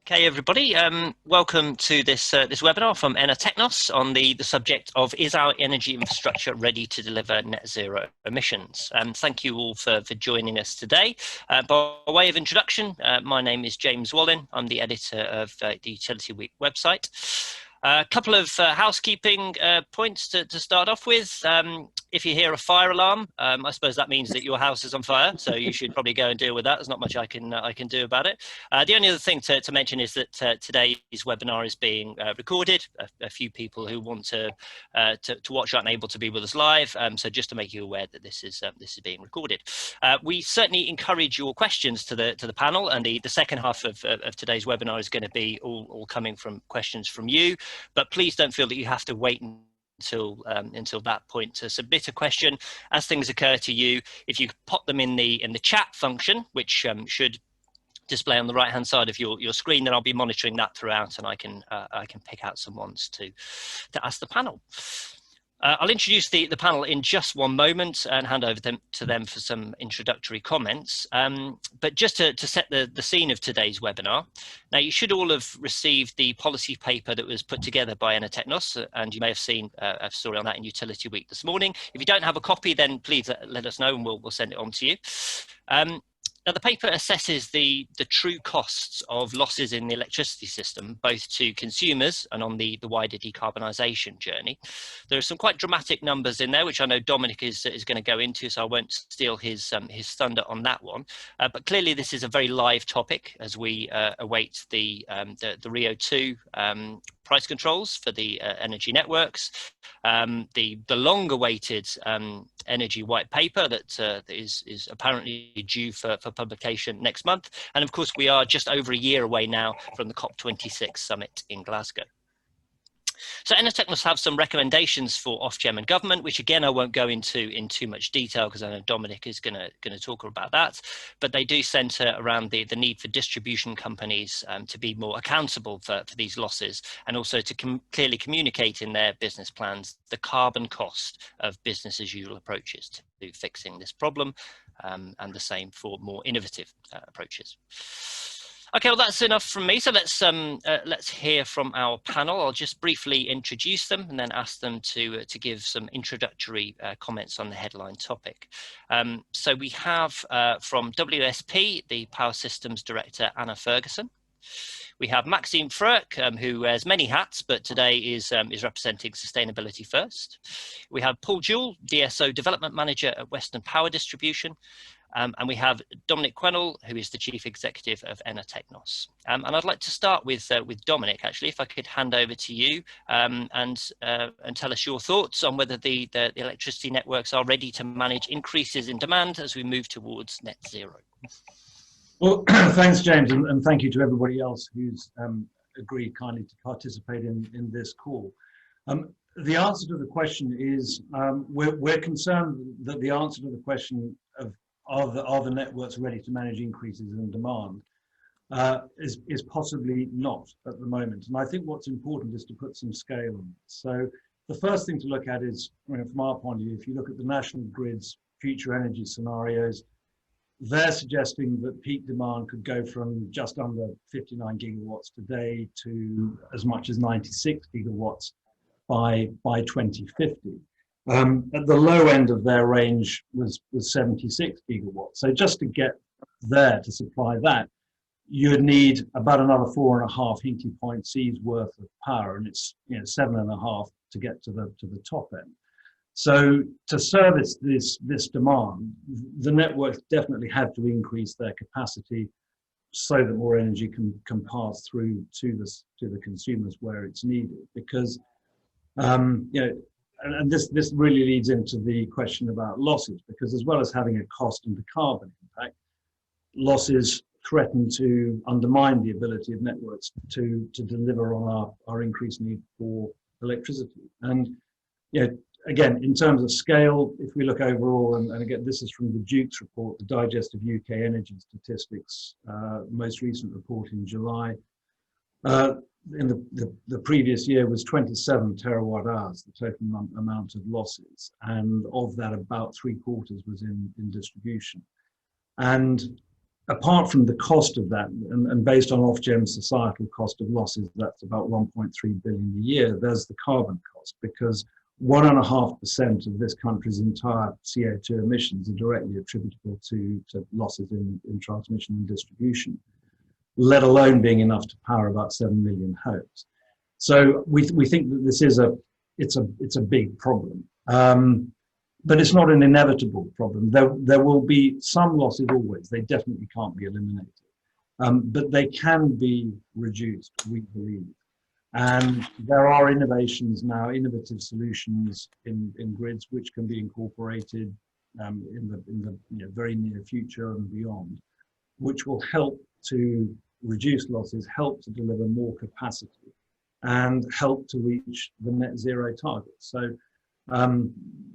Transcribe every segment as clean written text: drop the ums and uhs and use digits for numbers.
Okay, everybody, welcome to this webinar from Technos on the subject of is our energy infrastructure ready to deliver net zero emissions? Thank you all for joining us today. By way of introduction, my name is James Wallin. I'm the editor of the Utility Week website. A couple of housekeeping points to start off with. If you hear a fire alarm, I suppose that means that your house is on fire, so you should probably go and deal with that. There's not much I can do about it. The only other thing to mention is that today's webinar is being recorded. A few people who want to watch aren't able to be with us live, so just to make you aware that this is being recorded. We certainly encourage your questions to the panel, and the second half of today's webinar is going to be all coming from questions from you. But please don't feel that you have to wait until that point to submit a question. As things occur to you, if you pop them in the chat function, which should display on the right hand side of your screen, then I'll be monitoring that throughout, and I can pick out some ones to ask the panel. I'll introduce the panel in just one moment and hand over to them for some introductory comments. But just to set the scene of today's webinar, now you should all have received the policy paper that was put together by Technos, and you may have seen a story on that in Utility Week this morning. If you don't have a copy, then please let us know and we'll send it on to you. Now, the paper assesses the true costs of losses in the electricity system, both to consumers and on the wider decarbonisation journey. There are some quite dramatic numbers in there, which I know Dominic is going to go into, so I won't steal his thunder on that one. But clearly, this is a very live topic as we await the Rio 2 price controls for the energy networks, the long-awaited energy white paper that is apparently due for publication next month, and of course we are just over a year away now from the COP26 summit in Glasgow. So Technos have some recommendations for Ofgem and government, which again I won't go into in too much detail because I know Dominic is going to talk about that. But they do centre around the need for distribution companies to be more accountable for these losses, and also to clearly communicate in their business plans the carbon cost of business as usual approaches to fixing this problem, and the same for more innovative approaches. Okay, well, that's enough from me. So let's hear from our panel. I'll just briefly introduce them and then ask them to give some introductory comments on the headline topic. So we have from WSP, the Power Systems Director, Anna Ferguson. We have Maxime Frerk, who wears many hats, but today is representing Sustainability First. We have Paul Jewell, DSO Development Manager at Western Power Distribution. And we have Dominic Quennell, who is the Chief Executive of Technos. And I'd like to start with Dominic, actually, if I could hand over to you and tell us your thoughts on whether the electricity networks are ready to manage increases in demand as we move towards net zero. Well, thanks, James, and thank you to everybody else who's agreed kindly to participate in this call. The answer to the question is we're concerned that the answer to the question of are the networks ready to manage increases in demand is possibly not at the moment. And I think what's important is to put some scale on it. So the first thing to look at is, from our point of view, if you look at the national grid's future energy scenarios, they're suggesting that peak demand could go from just under 59 gigawatts today to as much as 96 gigawatts by 2050. At the low end of their range was 76 gigawatts. So just to get there to supply that, you'd need about another 4.5 Hinkley Point C's worth of power, and it's 7.5 to get to the top end. So to service this demand, the networks definitely have to increase their capacity so that more energy can pass through to the consumers where it's needed. Because and this really leads into the question about losses, because as well as having a cost and a carbon impact, losses threaten to undermine the ability of networks to deliver on our increased need for electricity. And again, in terms of scale, if we look overall, and again, this is from the Duke's report, the Digest of UK Energy Statistics, most recent report in July. In the previous year was 27 terawatt hours, the total amount of losses, and of that about 3/4 was in distribution. And apart from the cost of that, and based on Ofgem's societal cost of losses, that's about 1.3 billion a year, there's the carbon cost, because 1.5% of this country's entire CO2 emissions are directly attributable to losses in transmission and distribution, let alone being enough to power about 7 million homes. So we think that this is it's a big problem. But it's not an inevitable problem. There will be some losses always. They definitely can't be eliminated. But they can be reduced, we believe. And there are innovations now, innovative solutions in grids which can be incorporated in the very near future and beyond, which will help to reduce losses, help to deliver more capacity, and help to reach the net zero target. So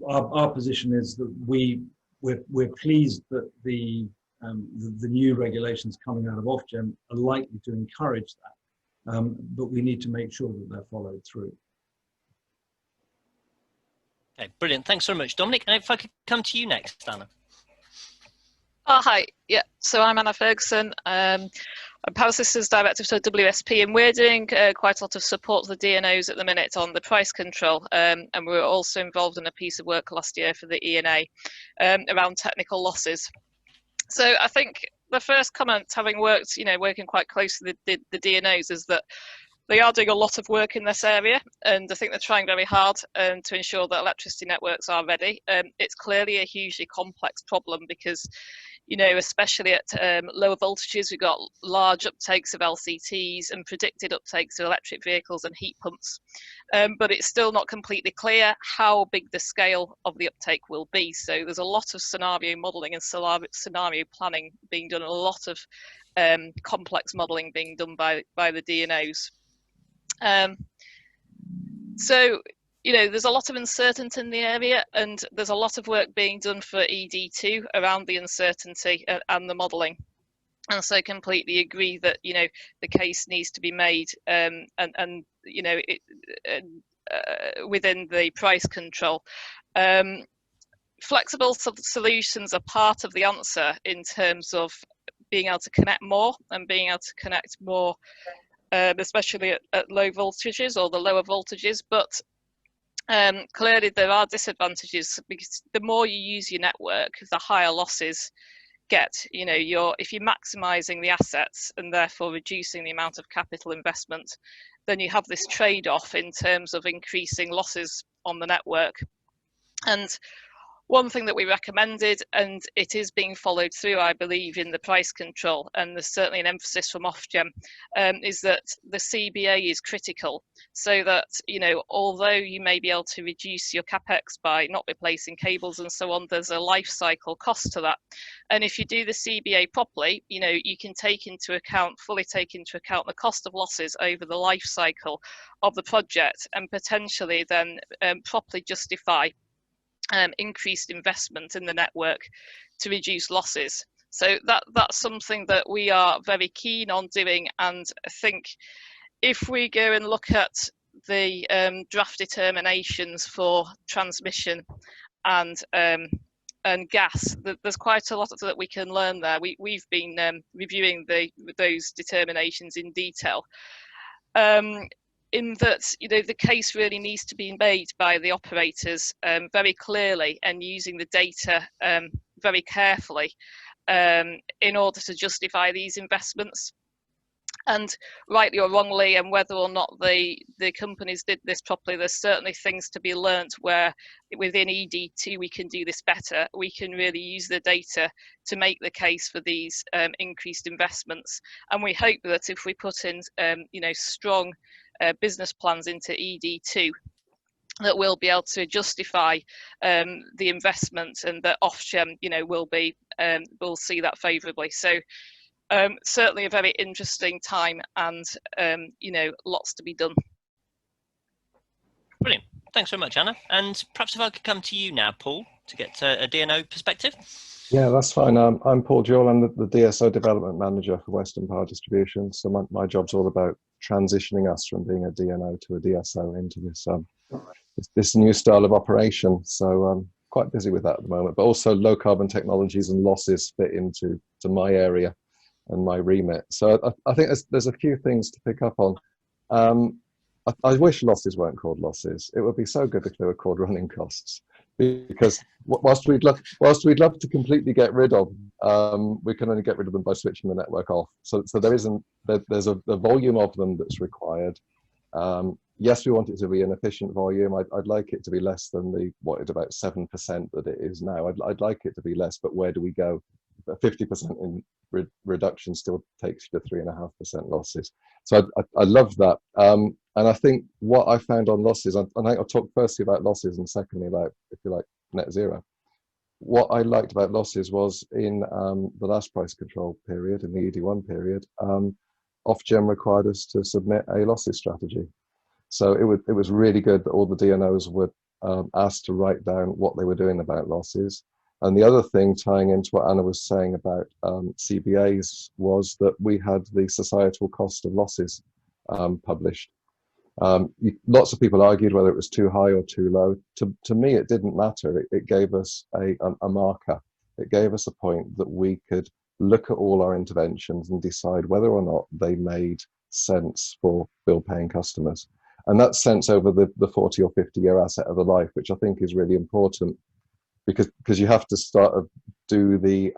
our position is that we're pleased that the new regulations coming out of Ofgem are likely to encourage that, but we need to make sure that they're followed through. Okay, brilliant. Thanks very much, Dominic. And if I could come to you next, Anna. Oh, hi. Yeah, so I'm Anna Ferguson. I'm Power Systems Director for WSP, and we're doing quite a lot of support for the DNOs at the minute on the price control, and we were also involved in a piece of work last year for the ENA around technical losses. So I think the first comment, having worked, working quite closely with the DNOs, is that they are doing a lot of work in this area, and I think they're trying very hard to ensure that electricity networks are ready. It's clearly a hugely complex problem because, especially at lower voltages, we've got large uptakes of LCTs and predicted uptakes of electric vehicles and heat pumps. But it's still not completely clear how big the scale of the uptake will be. So there's a lot of scenario modelling and scenario planning being done, a lot of complex modelling being done by the DNOs. So, there's a lot of uncertainty in the area, and there's a lot of work being done for ED2 around the uncertainty and the modelling. And so completely agree that, the case needs to be made within the price control. Flexible solutions are part of the answer in terms of being able to connect more and being able to connect more especially at low voltages or the lower voltages, but clearly there are disadvantages because the more you use your network, the higher losses get. If you're maximising the assets and therefore reducing the amount of capital investment, then you have this trade-off in terms of increasing losses on the network. And one thing that we recommended, and it is being followed through, I believe, in the price control, and there's certainly an emphasis from Ofgem, is that the CBA is critical, so that, although you may be able to reduce your capex by not replacing cables and so on, there's a life cycle cost to that. And if you do the CBA properly, you can fully take into account the cost of losses over the life cycle of the project, and potentially then properly justify increased investment in the network to reduce losses. So that's something that we are very keen on doing, and I think if we go and look at the draft determinations for transmission and gas, there's quite a lot that we can learn there. We've been reviewing those determinations in detail. In that, the case really needs to be made by the operators very clearly and using the data very carefully in order to justify these investments. And rightly or wrongly, and whether or not the companies did this properly, there's certainly things to be learnt where within ED2 we can do this better. We can really use the data to make the case for these increased investments. And we hope that if we put in strong business plans into ED2, that we'll be able to justify the investment, and that Ofgem will see that favourably. So certainly a very interesting time, and lots to be done. Brilliant. Thanks very much, Anna. And perhaps if I could come to you now, Paul, to get a DNO perspective. Yeah, that's fine. I'm Paul Jewell. I'm the DSO Development Manager for Western Power Distribution. So my job's all about transitioning us from being a DNO to a DSO into this new style of operation. So I'm quite busy with that at the moment. But also low carbon technologies and losses fit into my area. my remit. So I think there's a few things to pick up on. I wish losses weren't called losses. It would be so good if they were called running costs, because whilst we'd love to completely get rid of, we can only get rid of them by switching the network off. So there's a volume of them that's required. Yes, we want it to be an efficient volume. I'd like it to be less than about 7% that it is now. I'd like it to be less, but where do we go? 50% in reduction still takes you to 3.5% losses. So I love that. And I think what I found on losses, and I think I'll talk firstly about losses and secondly about, if you like, net zero. What I liked about losses was in the last price control period, in the ED1 period, Ofgem required us to submit a losses strategy. So it was really good that all the DNOs were asked to write down what they were doing about losses. And the other thing, tying into what Anna was saying about CBAs, was that we had the societal cost of losses published. Lots of people argued whether it was too high or too low. To me, it didn't matter. It gave us a marker. It gave us a point that we could look at all our interventions and decide whether or not they made sense for bill-paying customers. And that's sense over the 40 or 50-year asset of the life, which I think is really important, because you have to start to do the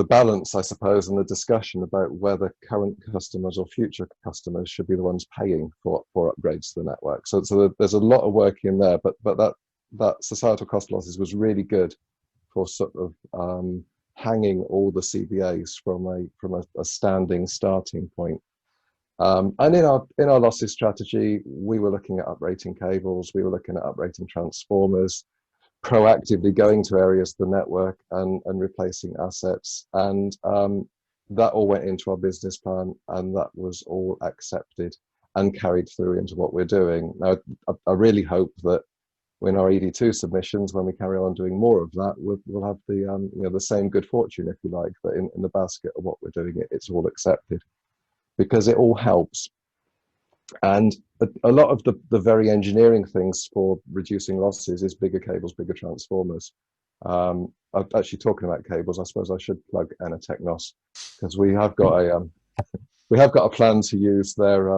balance, I suppose, and the discussion about whether current customers or future customers should be the ones paying for upgrades to the network. So there's a lot of work in there, but that societal cost losses was really good for sort of hanging all the CBAs from a standing starting point. And in our losses strategy, we were looking at uprating cables, we were looking at uprating transformers, proactively going to areas of the network and replacing assets, and that all went into our business plan, and that was all accepted and carried through into what we're doing. Now, I really hope that in our ED2 submissions, when we carry on doing more of that, we'll have the same good fortune, if you like, that in the basket of what we're doing, it's all accepted, because it all helps. And a lot of the very engineering things for reducing losses is bigger cables, bigger transformers. I'm actually talking about cables, I suppose I should plug Technos, because we have got a plan to use their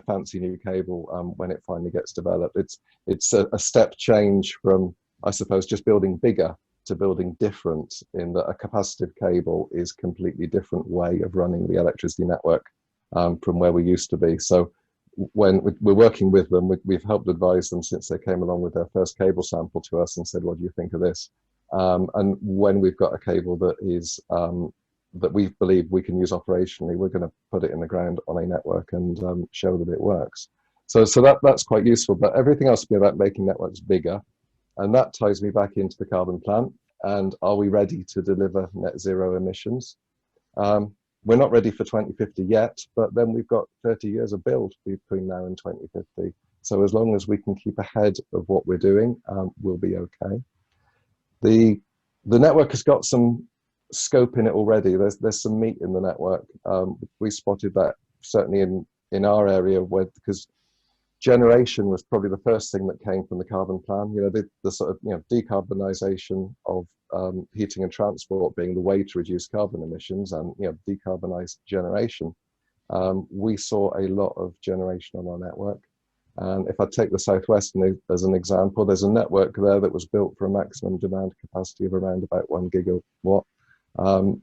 fancy new cable when it finally gets developed. It's a step change from, I suppose, just building bigger to building different, in that a capacitive cable is a completely different way of running the electricity network from where we used to be. So when we're working with them, we've helped advise them since they came along with their first cable sample to us and said, what do you think of this? And when we've got a cable that is that we believe we can use operationally, we're going to put it in the ground on a network and show that it works. So that's quite useful, but everything else will be about making networks bigger. And that ties me back into the carbon plan. And are we ready to deliver net zero emissions? We're not ready for 2050 yet, but then we've got 30 years of build between now and 2050. So as long as we can keep ahead of what we're doing, we'll be okay. The network has got some scope in it already. There's some meat in the network. We spotted that certainly in our area, because generation was probably the first thing that came from the carbon plan. The sort of decarbonisation of heating and transport being the way to reduce carbon emissions, and decarbonised generation. We saw a lot of generation on our network, and if I take the Southwest as an example, there's a network there that was built for a maximum demand capacity of around about 1 gigawatt,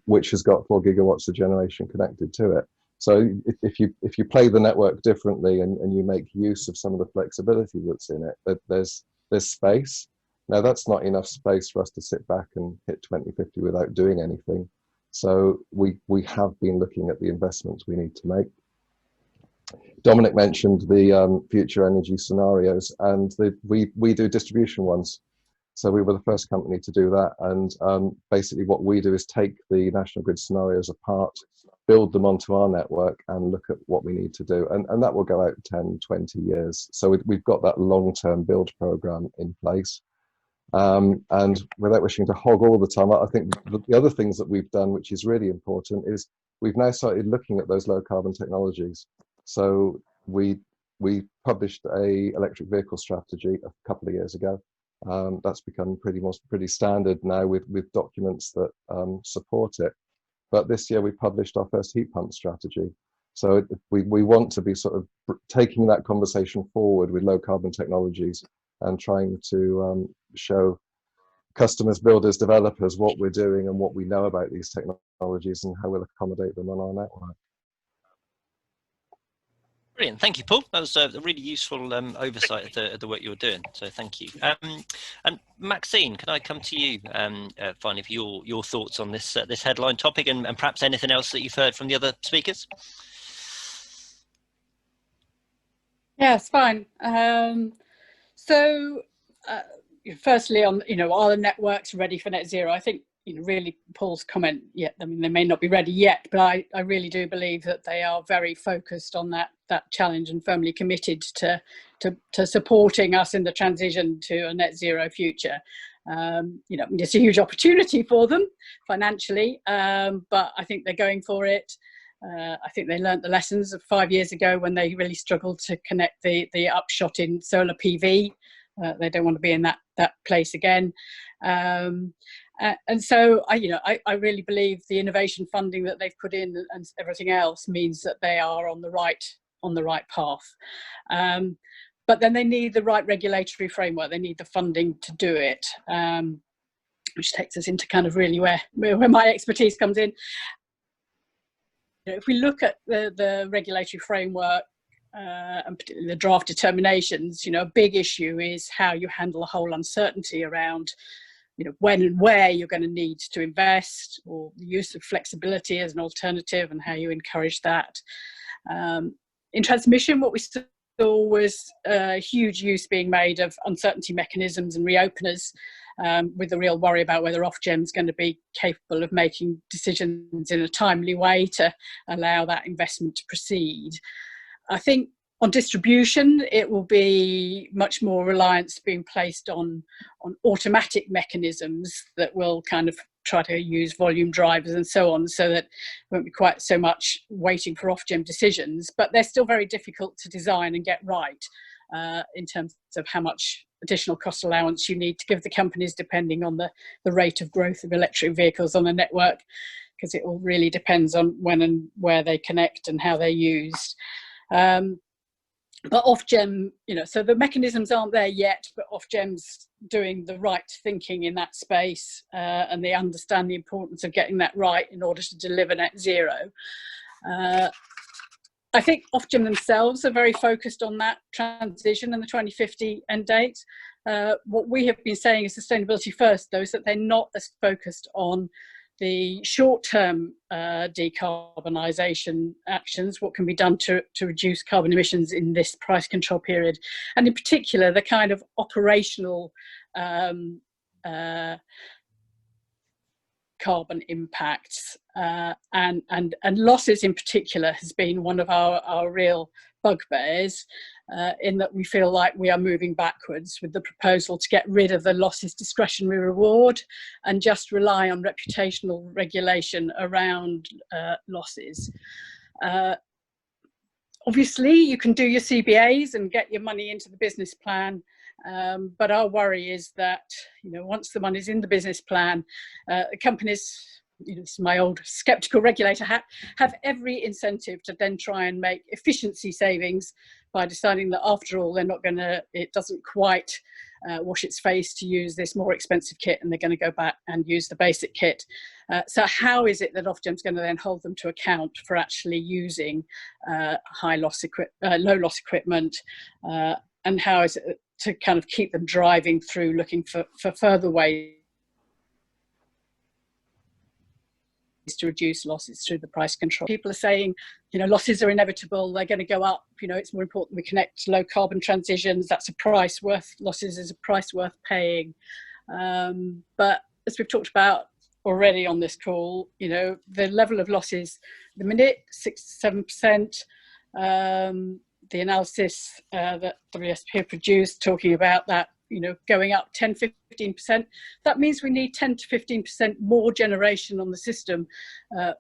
which has got 4 gigawatts of generation connected to it. So if you play the network differently and you make use of some of the flexibility that's in it, there's space. Now, that's not enough space for us to sit back and hit 2050 without doing anything. So we have been looking at the investments we need to make. Dominic mentioned the future energy scenarios, and we do distribution ones. So we were the first company to do that. And basically what we do is take the national grid scenarios apart, build them onto our network, and look at what we need to do. And that will go out 10, 20 years. So we've got that long-term build program in place. And without wishing to hog all the time, I think the other things that we've done, which is really important, is we've now started looking at those low carbon technologies. So we published a electric vehicle strategy a couple of years ago. That's become pretty standard now with documents that support it. but this year we published our first heat pump strategy. So we want to be sort of taking that conversation forward with low carbon technologies and trying to show customers, builders, developers what we're doing and what we know about these technologies and how we'll accommodate them on our network. Brilliant, thank you, Paul. That was a really useful oversight of the work you're doing. So thank you. And Maxine, can I come to you finally for your thoughts on this this headline topic and perhaps anything else that you've heard from the other speakers? Yes, fine. Firstly, on are the networks ready for net zero? I think really Paul's comment. Yeah, I mean they may not be ready yet, but I really do believe that they are very focused on that challenge and firmly committed to supporting us in the transition to a net zero future. It's a huge opportunity for them financially, but I think they're going for it. I think they learnt the lessons of 5 years ago when they really struggled to connect the upshot in solar PV. They don't want to be in that place again. And so I really believe the innovation funding that they've put in and everything else means that they are on the right path. But then they need the right regulatory framework. They need the funding to do it, which takes us into kind of really where my expertise comes in. If we look at the regulatory framework, and particularly the draft determinations, a big issue is how you handle the whole uncertainty around, when and where you're going to need to invest, or the use of flexibility as an alternative and how you encourage that. In transmission, what we saw was a huge use being made of uncertainty mechanisms and reopeners, with the real worry about whether Ofgem's going to be capable of making decisions in a timely way to allow that investment to proceed. I think on distribution, it will be much more reliance being placed on automatic mechanisms that will kind of try to use volume drivers and so on, so that it won't be quite so much waiting for Ofgem decisions, but they're still very difficult to design and get right in terms of how much additional cost allowance you need to give the companies depending on the rate of growth of electric vehicles on the network, because it all really depends on when and where they connect and how they're used. But Ofgem, so the mechanisms aren't there yet, but Ofgem's doing the right thinking in that space, and they understand the importance of getting that right in order to deliver net zero. I think Ofgem themselves are very focused on that transition and the 2050 end date. What we have been saying is sustainability first, though, is that they're not as focused on the short-term decarbonisation actions, what can be done to reduce carbon emissions in this price control period, and in particular the kind of operational carbon impacts, and losses in particular has been one of our real bugbears, in that we feel like we are moving backwards with the proposal to get rid of the losses discretionary reward and just rely on reputational regulation around losses. Obviously, you can do your CBAs and get your money into the business plan, but our worry is that once the money's in the business plan, companies, this is my old skeptical regulator hat, have every incentive to then try and make efficiency savings by deciding that after all it doesn't quite wash its face to use this more expensive kit, and they're going to go back and use the basic kit. So how is it that Ofgem's going to then hold them to account for actually using low loss equipment, and how is it to kind of keep them driving through looking for further ways to reduce losses through the price control? People are saying, losses are inevitable, they're going to go up, it's more important we connect low carbon transitions, losses is a price worth paying. But as we've talked about already on this call, the level of losses at the minute, 6-7%, the analysis that WSP produced talking about that, going up 10-15%. That means we need 10 to 15% more generation on the system,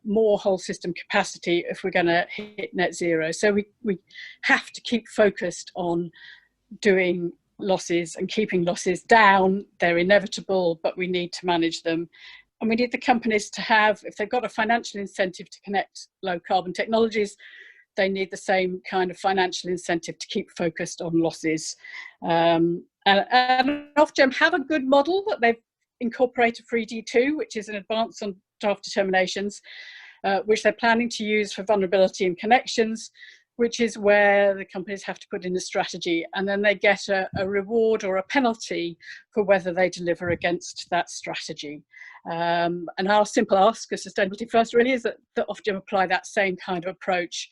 more whole system capacity if we're going to hit net zero. So we have to keep focused on doing losses and keeping losses down. They're inevitable, but we need to manage them. And we need the companies to have, if they've got a financial incentive to connect low carbon technologies, they need the same kind of financial incentive to keep focused on losses. And Ofgem have a good model that they've incorporated for ED2, which is an advance on draft determinations, which they're planning to use for vulnerability and connections, which is where the companies have to put in a strategy, and then they get a reward or a penalty for whether they deliver against that strategy. And our simple ask of Sustainability First really is that Ofgem apply that same kind of approach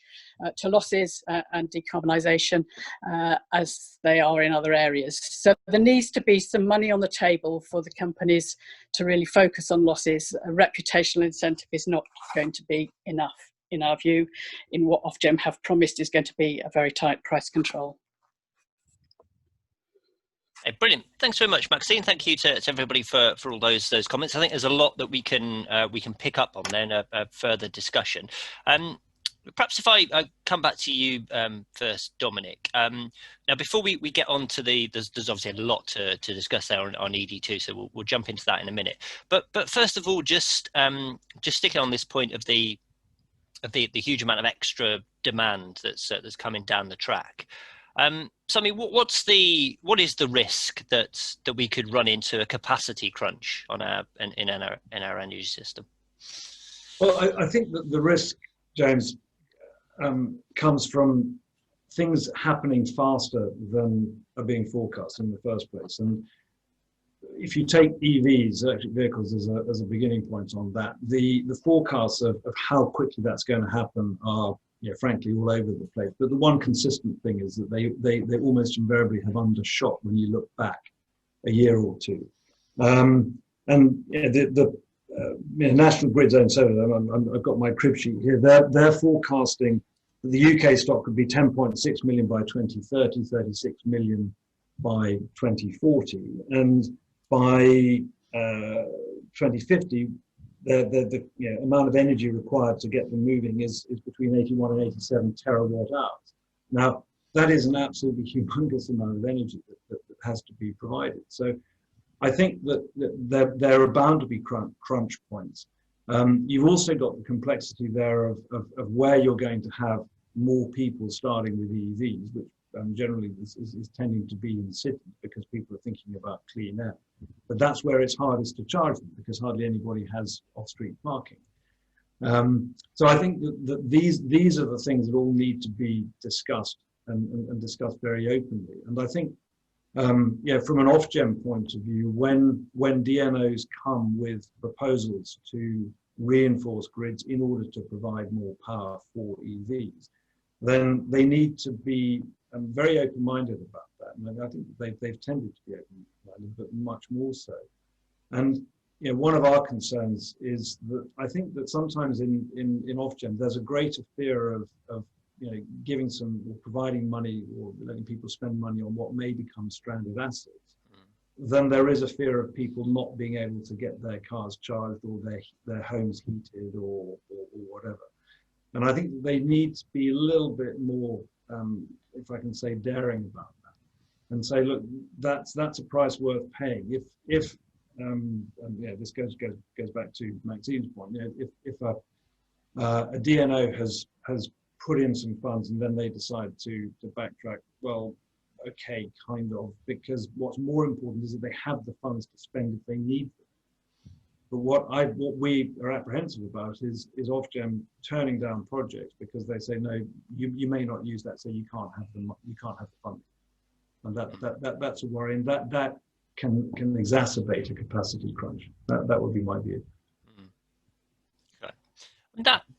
to losses and decarbonisation as they are in other areas. So there needs to be some money on the table for the companies to really focus on losses. A reputational incentive is not going to be enough, in our view, in what Ofgem have promised is going to be a very tight price control. Hey, brilliant. Thanks very much, Maxine. Thank you to everybody for all those comments. I think there's a lot that we can pick up on then a further discussion. Perhaps if I come back to you first, Dominic. Now, before we get on to there's obviously a lot to discuss there on ED2, so we'll jump into that in a minute. But first of all, just sticking on this point of the huge amount of extra demand that's coming down the track. So I mean, what is the risk that we could run into a capacity crunch in our energy system? Well, I think that the risk, James, comes from things happening faster than are being forecast in the first place. And if you take EVs, electric vehicles, as a beginning point on that, the forecasts of how quickly that's going to happen are, frankly, all over the place. But the one consistent thing is that they almost invariably have undershot when you look back a year or two. And the National Grid's own solar, I've got my crib sheet here, they're forecasting that the UK stock could be 10.6 million by 2030, 36 million by 2040. And by 2050, the amount of energy required to get them moving is between 81 and 87 terawatt hours. Now, that is an absolutely humongous amount of energy that has to be provided. So I think that there are bound to be crunch points. You've also got the complexity there of where you're going to have more people starting with EVs, which generally is tending to be in cities because people are thinking about clean air. But that's where it's hardest to charge them because hardly anybody has off-street parking. So I think that these are the things that all need to be discussed and discussed very openly. And I think, from an Ofgem point of view, when DNOs come with proposals to reinforce grids in order to provide more power for EVs, then they need to be very open-minded about that. And I think they've tended to be open-minded, but much more so. And one of our concerns is that I think that sometimes in Ofgem there's a greater fear of giving some or providing money or letting people spend money on what may become stranded assets, than there is a fear of people not being able to get their cars charged or their homes heated or whatever. And I think they need to be a little bit more, if I can say, daring about that, and say, look, that's a price worth paying. If this goes back to Maxine's point. If a DNO has put in some funds and then they decide to backtrack, well, okay, kind of, because what's more important is that they have the funds to spend if they need them. But what we are apprehensive about is Ofgem turning down projects because they say, no, you may not use that, so you can't have the funding, and that's a worry, and that can exacerbate a capacity crunch. That would be my view. Okay.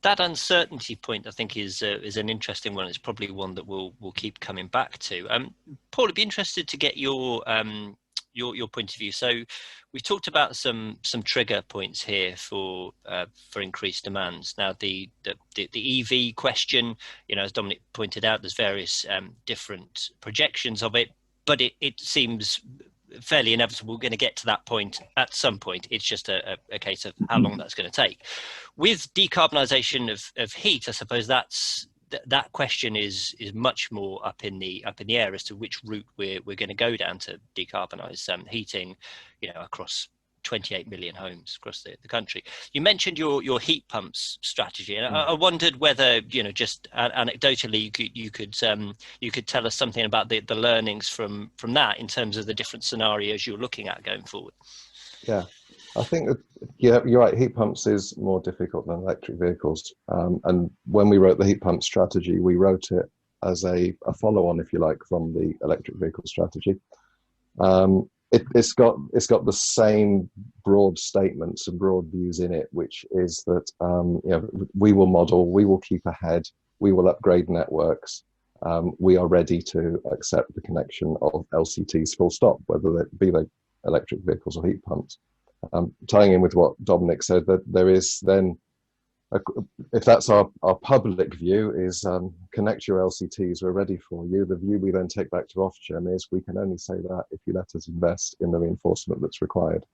That uncertainty point, I think, is an interesting one. It's probably one that we'll keep coming back to. Paul, I'd be interested to get your point of view. So we've talked about some trigger points here for increased demands. Now the EV question, as Dominic pointed out, there's various different projections of it, but it seems fairly inevitable we're going to get to that point at some point. It's just a case of how long that's going to take. With decarbonisation of heat, I suppose that question is much more up in the air as to which route we're going to go down to decarbonise heating, across 28 million homes across the country. You mentioned your heat pumps strategy, and I wondered whether, just anecdotally, you could tell us something about the learnings from that in terms of the different scenarios you're looking at going forward. Yeah, I think that, yeah, you're right. Heat pumps is more difficult than electric vehicles. And when we wrote the heat pump strategy, we wrote it as a follow-on, if you like, from the electric vehicle strategy. It's got the same broad statements and broad views in it, which is that we will model, we will keep ahead, we will upgrade networks. We are ready to accept the connection of LCTs full stop, whether that be like electric vehicles or heat pumps. Tying in with what Dominic said, that there is then, if that's our public view, is connect your LCTs, we're ready for you. The view we then take back to Ofgem is we can only say that if you let us invest in the reinforcement that's required.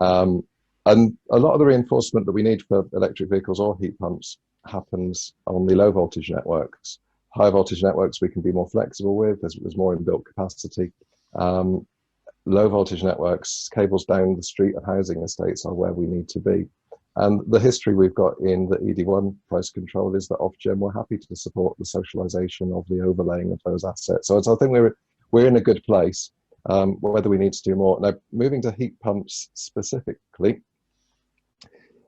And a lot of the reinforcement that we need for electric vehicles or heat pumps happens on the low voltage networks. High voltage networks we can be more flexible with, there's more inbuilt capacity. Low voltage networks, cables down the street of housing estates are where we need to be. And the history we've got in the ED1 price control is that Ofgem were happy to support the socialisation of the overlaying of those assets. So I think we're in a good place. Whether we need to do more. Now, moving to heat pumps specifically,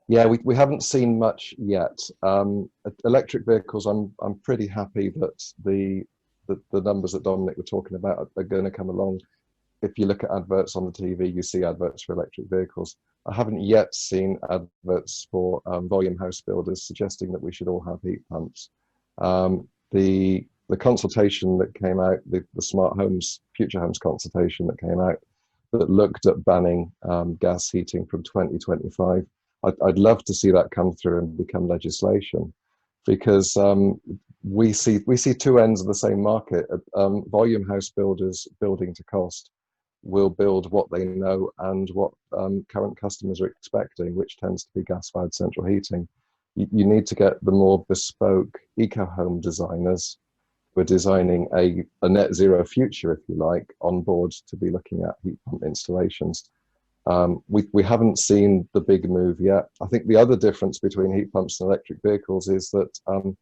yeah, we haven't seen much yet. Electric vehicles, I'm pretty happy that the numbers that Dominic were talking about are going to come along. If you look at adverts on the TV, you see adverts for electric vehicles. I haven't yet seen adverts for volume house builders suggesting that we should all have heat pumps. The consultation that came out, the smart homes, future homes consultation that came out, that looked at banning gas heating from 2025. I'd love to see that come through and become legislation, because we see two ends of the same market. Volume house builders building to cost will build what they know and what current customers are expecting, which tends to be gas-fired central heating. You need to get the more bespoke eco-home designers who are designing a net zero future, if you like, on board to be looking at heat pump installations. We haven't seen the big move yet. I think the other difference between heat pumps and electric vehicles is that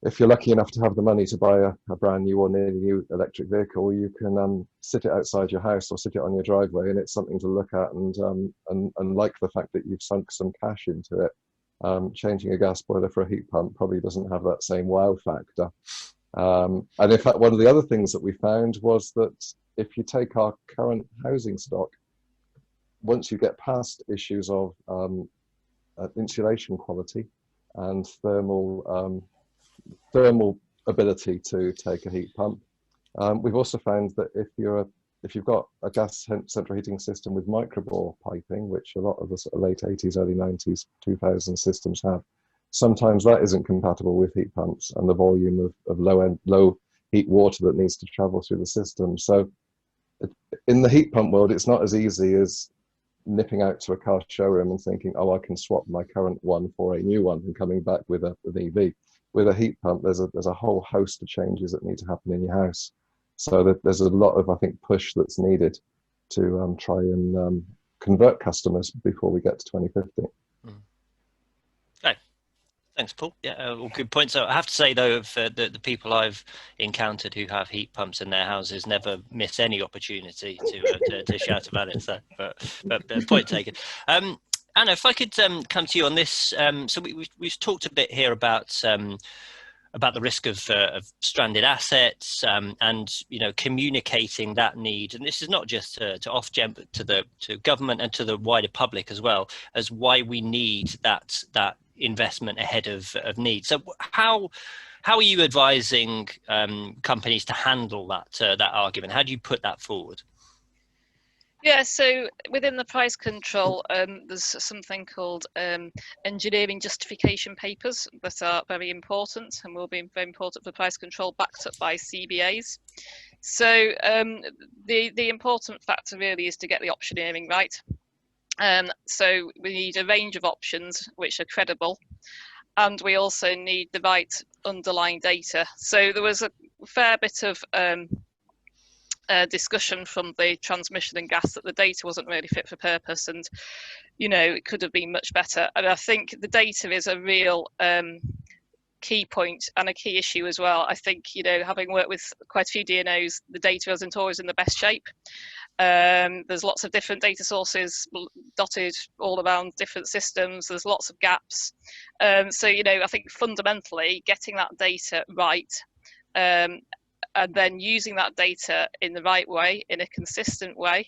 if you're lucky enough to have the money to buy a brand new or nearly new electric vehicle, you can sit it outside your house or sit it on your driveway, and it's something to look at and like the fact that you've sunk some cash into it. Changing a gas boiler for a heat pump probably doesn't have that same wow factor. And in fact, one of the other things that we found was that if you take our current housing stock, once you get past issues of insulation quality and thermal ability to take a heat pump, we've also found that if you've got a gas central heating system with microbore piping, which a lot of the sort of late 80s, early 90s, 2000 systems have, sometimes that isn't compatible with heat pumps and the volume of low heat water that needs to travel through the system. So in the heat pump world, it's not as easy as nipping out to a car showroom and thinking, oh, I can swap my current one for a new one and coming back with an EV. With a heat pump, there's a whole host of changes that need to happen in your house. So that there's a lot of, I think, push that's needed to try and convert customers before we get to 2050. Okay. Thanks, Paul. Yeah, all good points. So I have to say, though, of the people I've encountered who have heat pumps in their houses never miss any opportunity to shout about it. So, but point taken. Anna, if I could come to you on this. So we've talked a bit here about the risk of stranded assets and communicating that need. And this is not just to Ofgem, but to government and to the wider public as well, as why we need that investment ahead of need. So how are you advising companies to handle that argument? How do you put that forward? Yeah, so within the price control, there's something called engineering justification papers that are very important and will be very important for price control, backed up by CBAs. So the important factor really is to get the optioneering right. So we need a range of options which are credible, and we also need the right underlying data. So there was a fair bit of discussion from the transmission and gas that the data wasn't really fit for purpose, and it could have been much better. And I think the data is a real key point and a key issue as well. I think having worked with quite a few DNOs, the data isn't always in the best shape. There's lots of different data sources dotted all around different systems. There's lots of gaps. So I think fundamentally getting that data right, and then using that data in the right way, in a consistent way,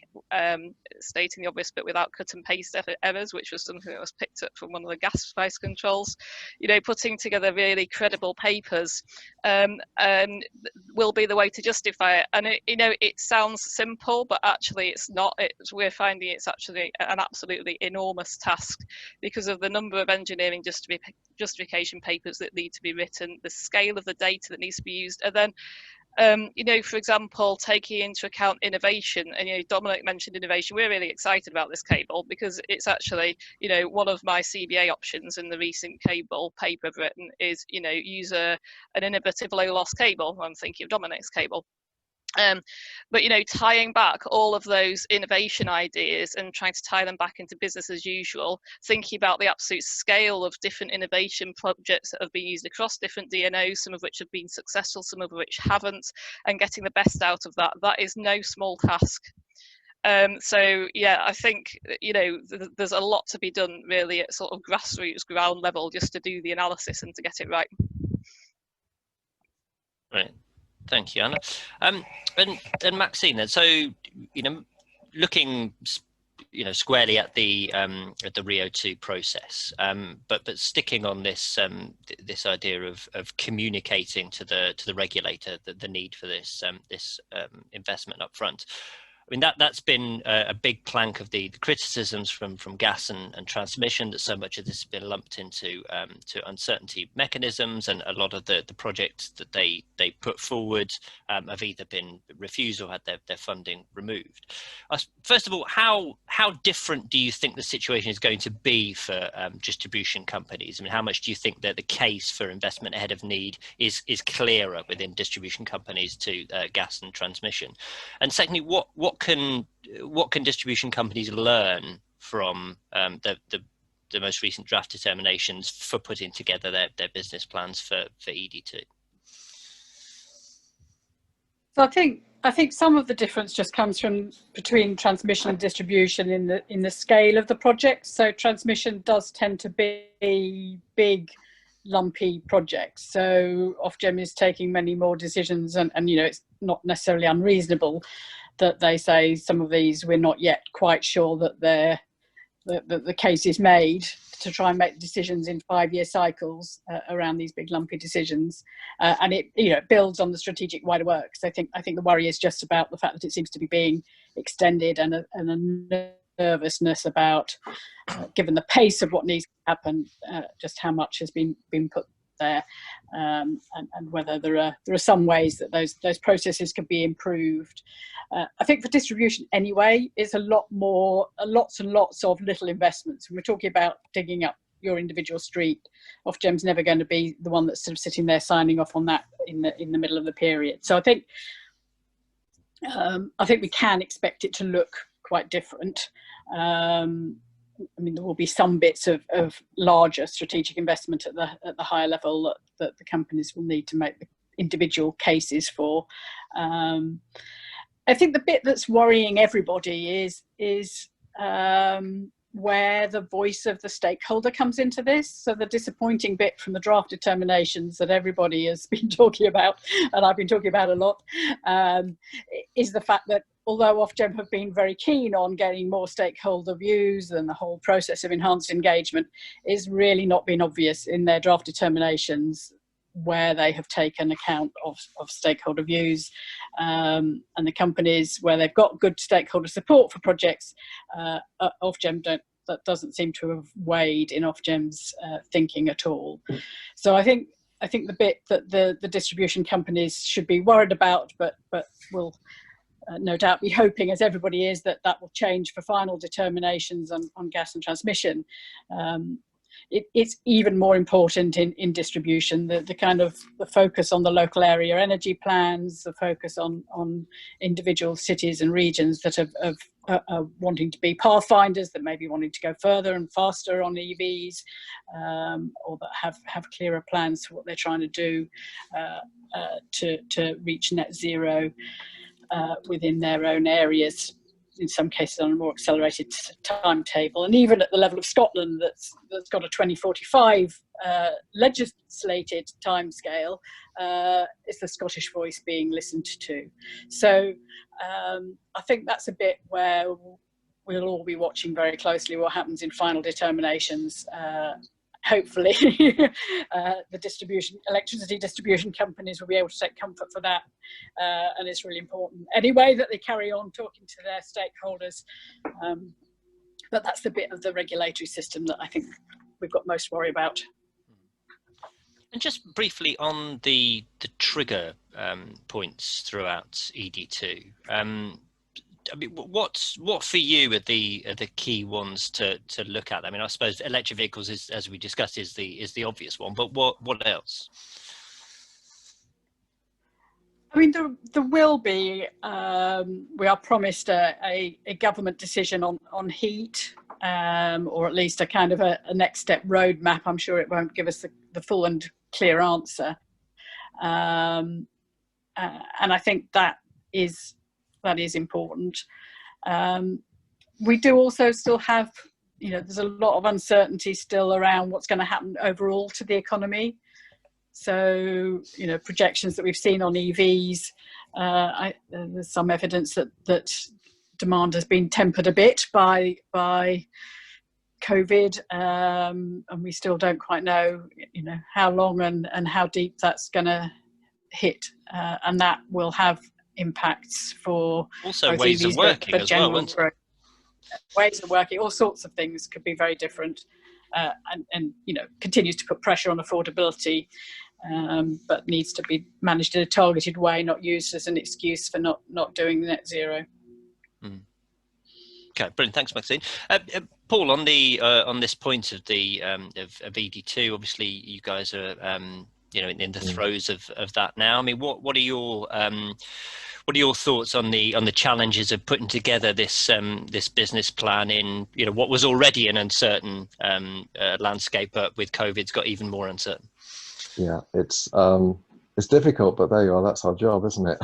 stating the obvious but without cut and paste errors, which was something that was picked up from one of the gas price controls. Putting together really credible papers will be the way to justify it. And it sounds simple, but actually it's not. We're finding it's actually an absolutely enormous task because of the number of engineering justification papers that need to be written, the scale of the data that needs to be used, and then for example, taking into account innovation, and Dominic mentioned innovation. We're really excited about this cable because it's actually, one of my CBA options in the recent cable paper I've written is, use an innovative low loss cable. I'm thinking of Dominic's cable. But tying back all of those innovation ideas and trying to tie them back into business as usual, thinking about the absolute scale of different innovation projects that have been used across different DNOs, some of which have been successful, some of which haven't, and getting the best out of that is no small task. So yeah, I think there's a lot to be done really at sort of grassroots ground level just to do the analysis and to get it right. Right. Thank you, Anna. And Maxine, then, so looking squarely at the RIIO-2 process, but sticking on this this idea of communicating to the regulator the need for this investment up front. I mean, that's been a big plank of the criticisms from gas and transmission, that so much of this has been lumped into to uncertainty mechanisms, and a lot of the projects that they put forward have either been refused or had their funding removed. First of all, how different do you think the situation is going to be for distribution companies? I mean, how much do you think that the case for investment ahead of need is clearer within distribution companies to gas and transmission? And secondly, what can distribution companies learn from the most recent draft determinations for putting together their business plans for ED2? So I think some of the difference just comes from between transmission and distribution in the scale of the project. So transmission does tend to be big, lumpy projects. So Ofgem is taking many more decisions, and it's not necessarily unreasonable that they say some of these we're not yet quite sure that the case is made, to try and make decisions in 5-year cycles around these big lumpy decisions, and it builds on the strategic wider works. I think the worry is just about the fact that it seems to be being extended, and a nervousness about, given the pace of what needs to happen, just how much has been put there, and whether there are some ways that those processes could be improved. I think for distribution anyway, it's lots and lots of little investments. When we're talking about digging up your individual street, Ofgem's never going to be the one that's sort of sitting there signing off on that in the middle of the period. So I think we can expect it to look quite different. I mean, there will be some bits of larger strategic investment at the higher level that the companies will need to make the individual cases for. I think the bit that's worrying everybody is where the voice of the stakeholder comes into this. So the disappointing bit from the draft determinations that everybody has been talking about, and I've been talking about a lot, is the fact that although Ofgem have been very keen on getting more stakeholder views, and the whole process of enhanced engagement is really not been obvious in their draft determinations where they have taken account of stakeholder views, and the companies where they've got good stakeholder support for projects, Ofgem that doesn't seem to have weighed in Ofgem's thinking at all. So I think the bit that the distribution companies should be worried about, but will no doubt be hoping, as everybody is, that will change for final determinations on gas and transmission. it's even more important in distribution. The kind of the focus on the local area energy plans, the focus on individual cities and regions that are wanting to be pathfinders, that may be wanting to go further and faster on EVs, or that have clearer plans for what they're trying to do to reach net zero within their own areas, in some cases on a more accelerated timetable. And even at the level of Scotland, that's got a 2045 legislated timescale, is the Scottish voice being listened to. So I think that's a bit where we'll all be watching very closely what happens in final determinations. Hopefully the electricity distribution companies will be able to take comfort for that, and it's really important anyway that they carry on talking to their stakeholders, but that's the bit of the regulatory system that I think we've got most to worry about. And just briefly on the trigger points throughout ED2, I mean, what for you are the key ones to look at? I mean, I suppose electric vehicles, is, as we discussed, is the obvious one, but what else? I mean, there will be. We are promised a government decision on heat, or at least a kind of a next step roadmap. I'm sure it won't give us the full and clear answer, and I think that is important. We do also still have, there's a lot of uncertainty still around what's going to happen overall to the economy. So, projections that we've seen on EVs, there's some evidence that demand has been tempered a bit by COVID, and we still don't quite know, how long and how deep that's going to hit, and that will have impacts for also ways of working as well, won't it? Ways of working, all sorts of things could be very different, and continues to put pressure on affordability, but needs to be managed in a targeted way, not used as an excuse for not doing net zero. Okay, brilliant. Thanks, Maxine. Paul, on this point of the of ED2, obviously you guys are in the throes of that now. I mean, what are your thoughts on the challenges of putting together this business plan in what was already an uncertain landscape, but with COVID, it's got even more uncertain? Yeah, it's difficult, but there you are. That's our job, isn't it?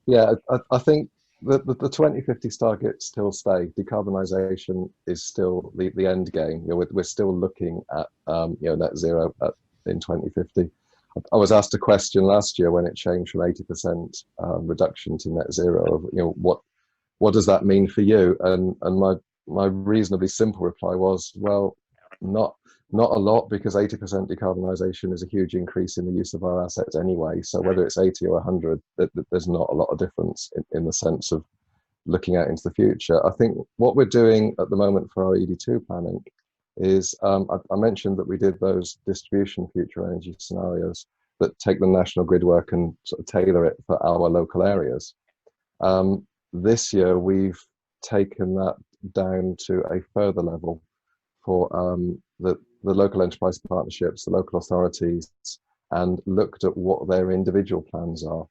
Yeah, I think the 2050 targets still stay. Decarbonisation is still the end game. We're still looking at net zero in 2050. I was asked a question last year when it changed from 80% reduction to net zero of what does that mean for you? And my reasonably simple reply was, well, not a lot, because 80% decarbonisation is a huge increase in the use of our assets anyway. So whether it's 80 or 100, there's not a lot of difference in the sense of looking out into the future. I think what we're doing at the moment for our ED2 planning is, I mentioned that we did those distribution future energy scenarios that take the national grid work and sort of tailor it for our local areas. This year, we've taken that down to a further level for the local enterprise partnerships, the local authorities, and looked at what their individual plans are.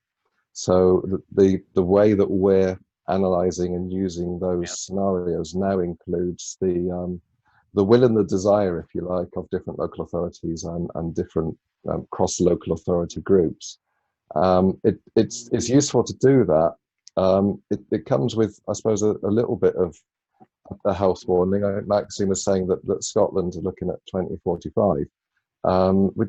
So the way that we're analysing and using those scenarios now includes the will and the desire, if you like, of different local authorities and different cross-local authority groups. It's useful to do that. It comes with, I suppose, a little bit of a health warning. Maxine was saying that Scotland are looking at 2045.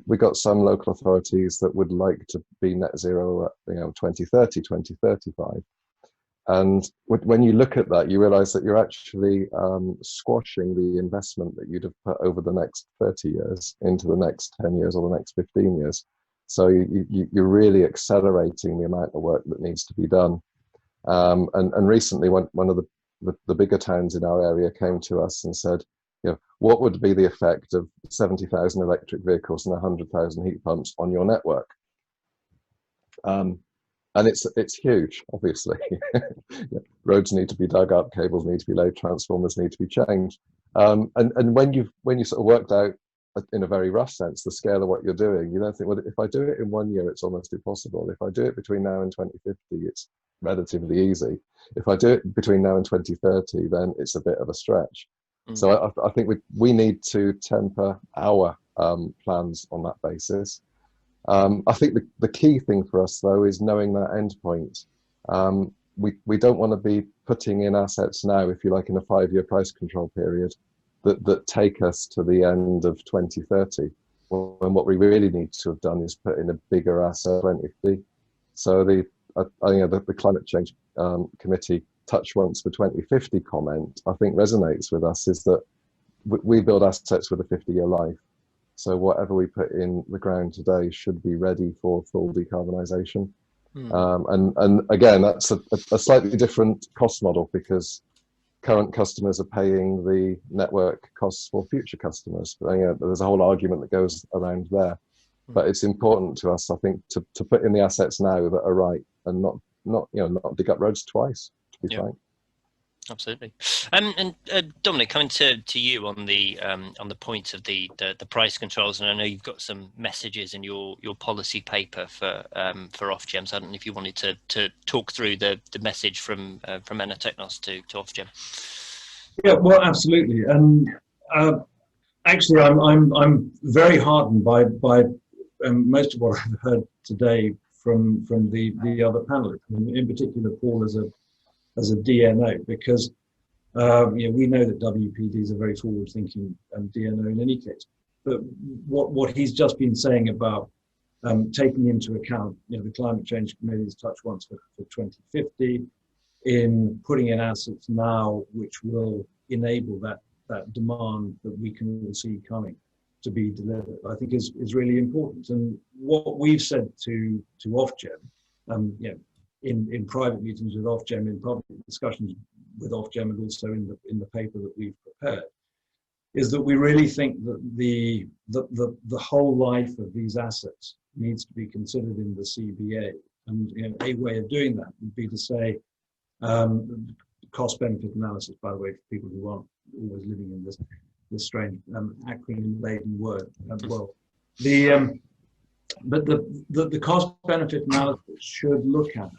We got some local authorities that would like to be net zero at 2030, 2035. And when you look at that, you realise that you're actually squashing the investment that you'd have put over the next 30 years into the next 10 years or the next 15 years. So you're really accelerating the amount of work that needs to be done. And recently, one of the bigger towns in our area came to us and said, what would be the effect of 70,000 electric vehicles and 100,000 heat pumps on your network? And it's huge, obviously. Roads need to be dug up, cables need to be laid, transformers need to be changed. And when you sort of worked out in a very rough sense, the scale of what you're doing, you don't think, well, if I do it in 1 year, it's almost impossible. If I do it between now and 2050, it's relatively easy. If I do it between now and 2030, then it's a bit of a stretch. So I think we need to temper our plans on that basis. I think the key thing for us, though, is knowing that endpoint. We don't want to be putting in assets now, if you like, in a 5-year price control period that take us to the end of 2030, when what we really need to have done is put in a bigger asset 2050. So the climate change committee touch once for 2050 comment, I think, resonates with us, is that we build assets with a 50-year life. So whatever we put in the ground today should be ready for full decarbonisation. And again, that's a slightly different cost model, because current customers are paying the network costs for future customers. But, there's a whole argument that goes around there. But it's important to us, I think, to put in the assets now that are right, and not dig up roads twice, to be frank. Absolutely. And Dominic, coming to you on the point of the price controls, and I know you've got some messages in your policy paper for Ofgem. So I don't know if you wanted to talk through the message from Enotechnos to Ofgem. Yeah, well, absolutely. And actually, I'm very heartened by most of what I've heard today from the other panelists, in particular Paul as a DNO, because we know that WPDs are very forward-thinking DNO in any case. But what he's just been saying about taking into account the Climate Change Committee's touch once for 2050, in putting in assets now which will enable that demand that we can all see coming to be delivered, I think is really important. And what we've said to Ofgem, in private meetings with Ofgem, in public discussions with Ofgem, and also in the paper that we've prepared, is that we really think that the whole life of these assets needs to be considered in the CBA. And a way of doing that would be to say, cost-benefit analysis, by the way, for people who aren't always living in this strange acronym-laden world. But the cost-benefit analysis should look at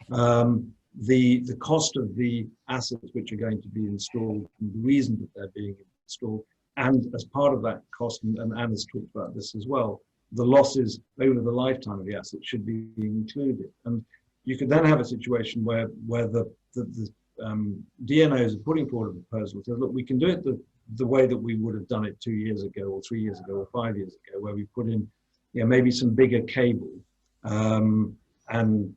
the cost of the assets which are going to be installed, and the reason that they're being installed, and as part of that cost, and Anna's talked about this as well, the losses over the lifetime of the asset should be included. And you could then have a situation where the DNOs are putting forward a proposal, says, look, we can do it the way that we would have done it 2 years ago, or 3 years ago, or 5 years ago, where we put in maybe some bigger cable, and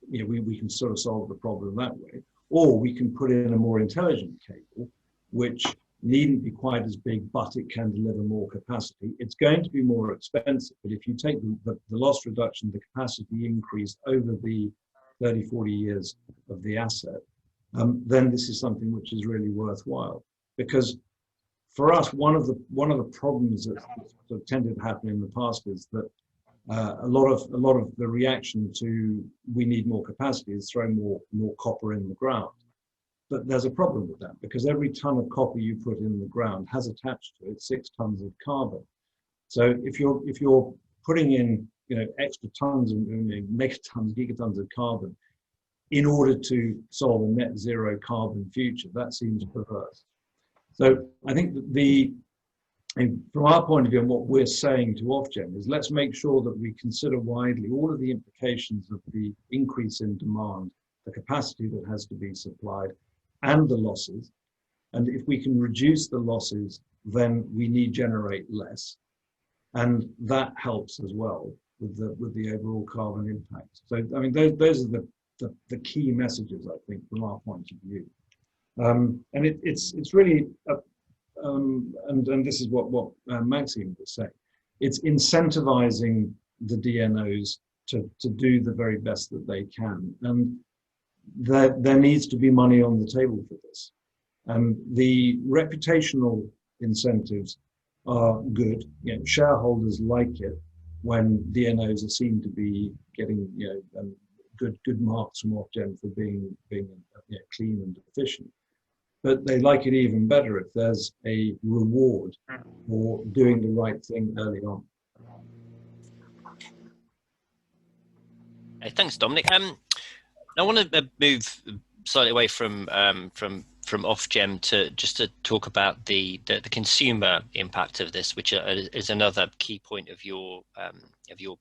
we can sort of solve the problem that way. Or we can put in a more intelligent cable, which needn't be quite as big, but it can deliver more capacity. It's going to be more expensive, but if you take the loss reduction, the capacity increase over the 30, 40 years of the asset, then this is something which is really worthwhile. Because for us, one of the problems that sort of tended to happen in the past is that a lot of the reaction to we need more capacity is throw more copper in the ground. But there's a problem with that, because every ton of copper you put in the ground has attached to it 6 tons of carbon. So if you're putting in extra tons and megatons, gigatons of carbon in order to solve a net zero carbon future, that seems perverse. So I think that from our point of view, and what we're saying to Ofgem is, let's make sure that we consider widely all of the implications of the increase in demand, the capacity that has to be supplied, and the losses. And if we can reduce the losses, then we need generate less, and that helps as well with the overall carbon impact. So I mean, those are the key messages, I think, from our point of view. And it's really and this is what Maxime was saying. It's incentivizing the DNOs to do the very best that they can, and there needs to be money on the table for this. The reputational incentives are good. Shareholders like it when DNOs are seen to be getting good marks from Ofgem for being clean and efficient. but they like it even better if there's a reward for doing the right thing early on. Hey, thanks, Dominic. I want to move slightly away from Ofgem to just to talk about the consumer impact of this, which is another key point of your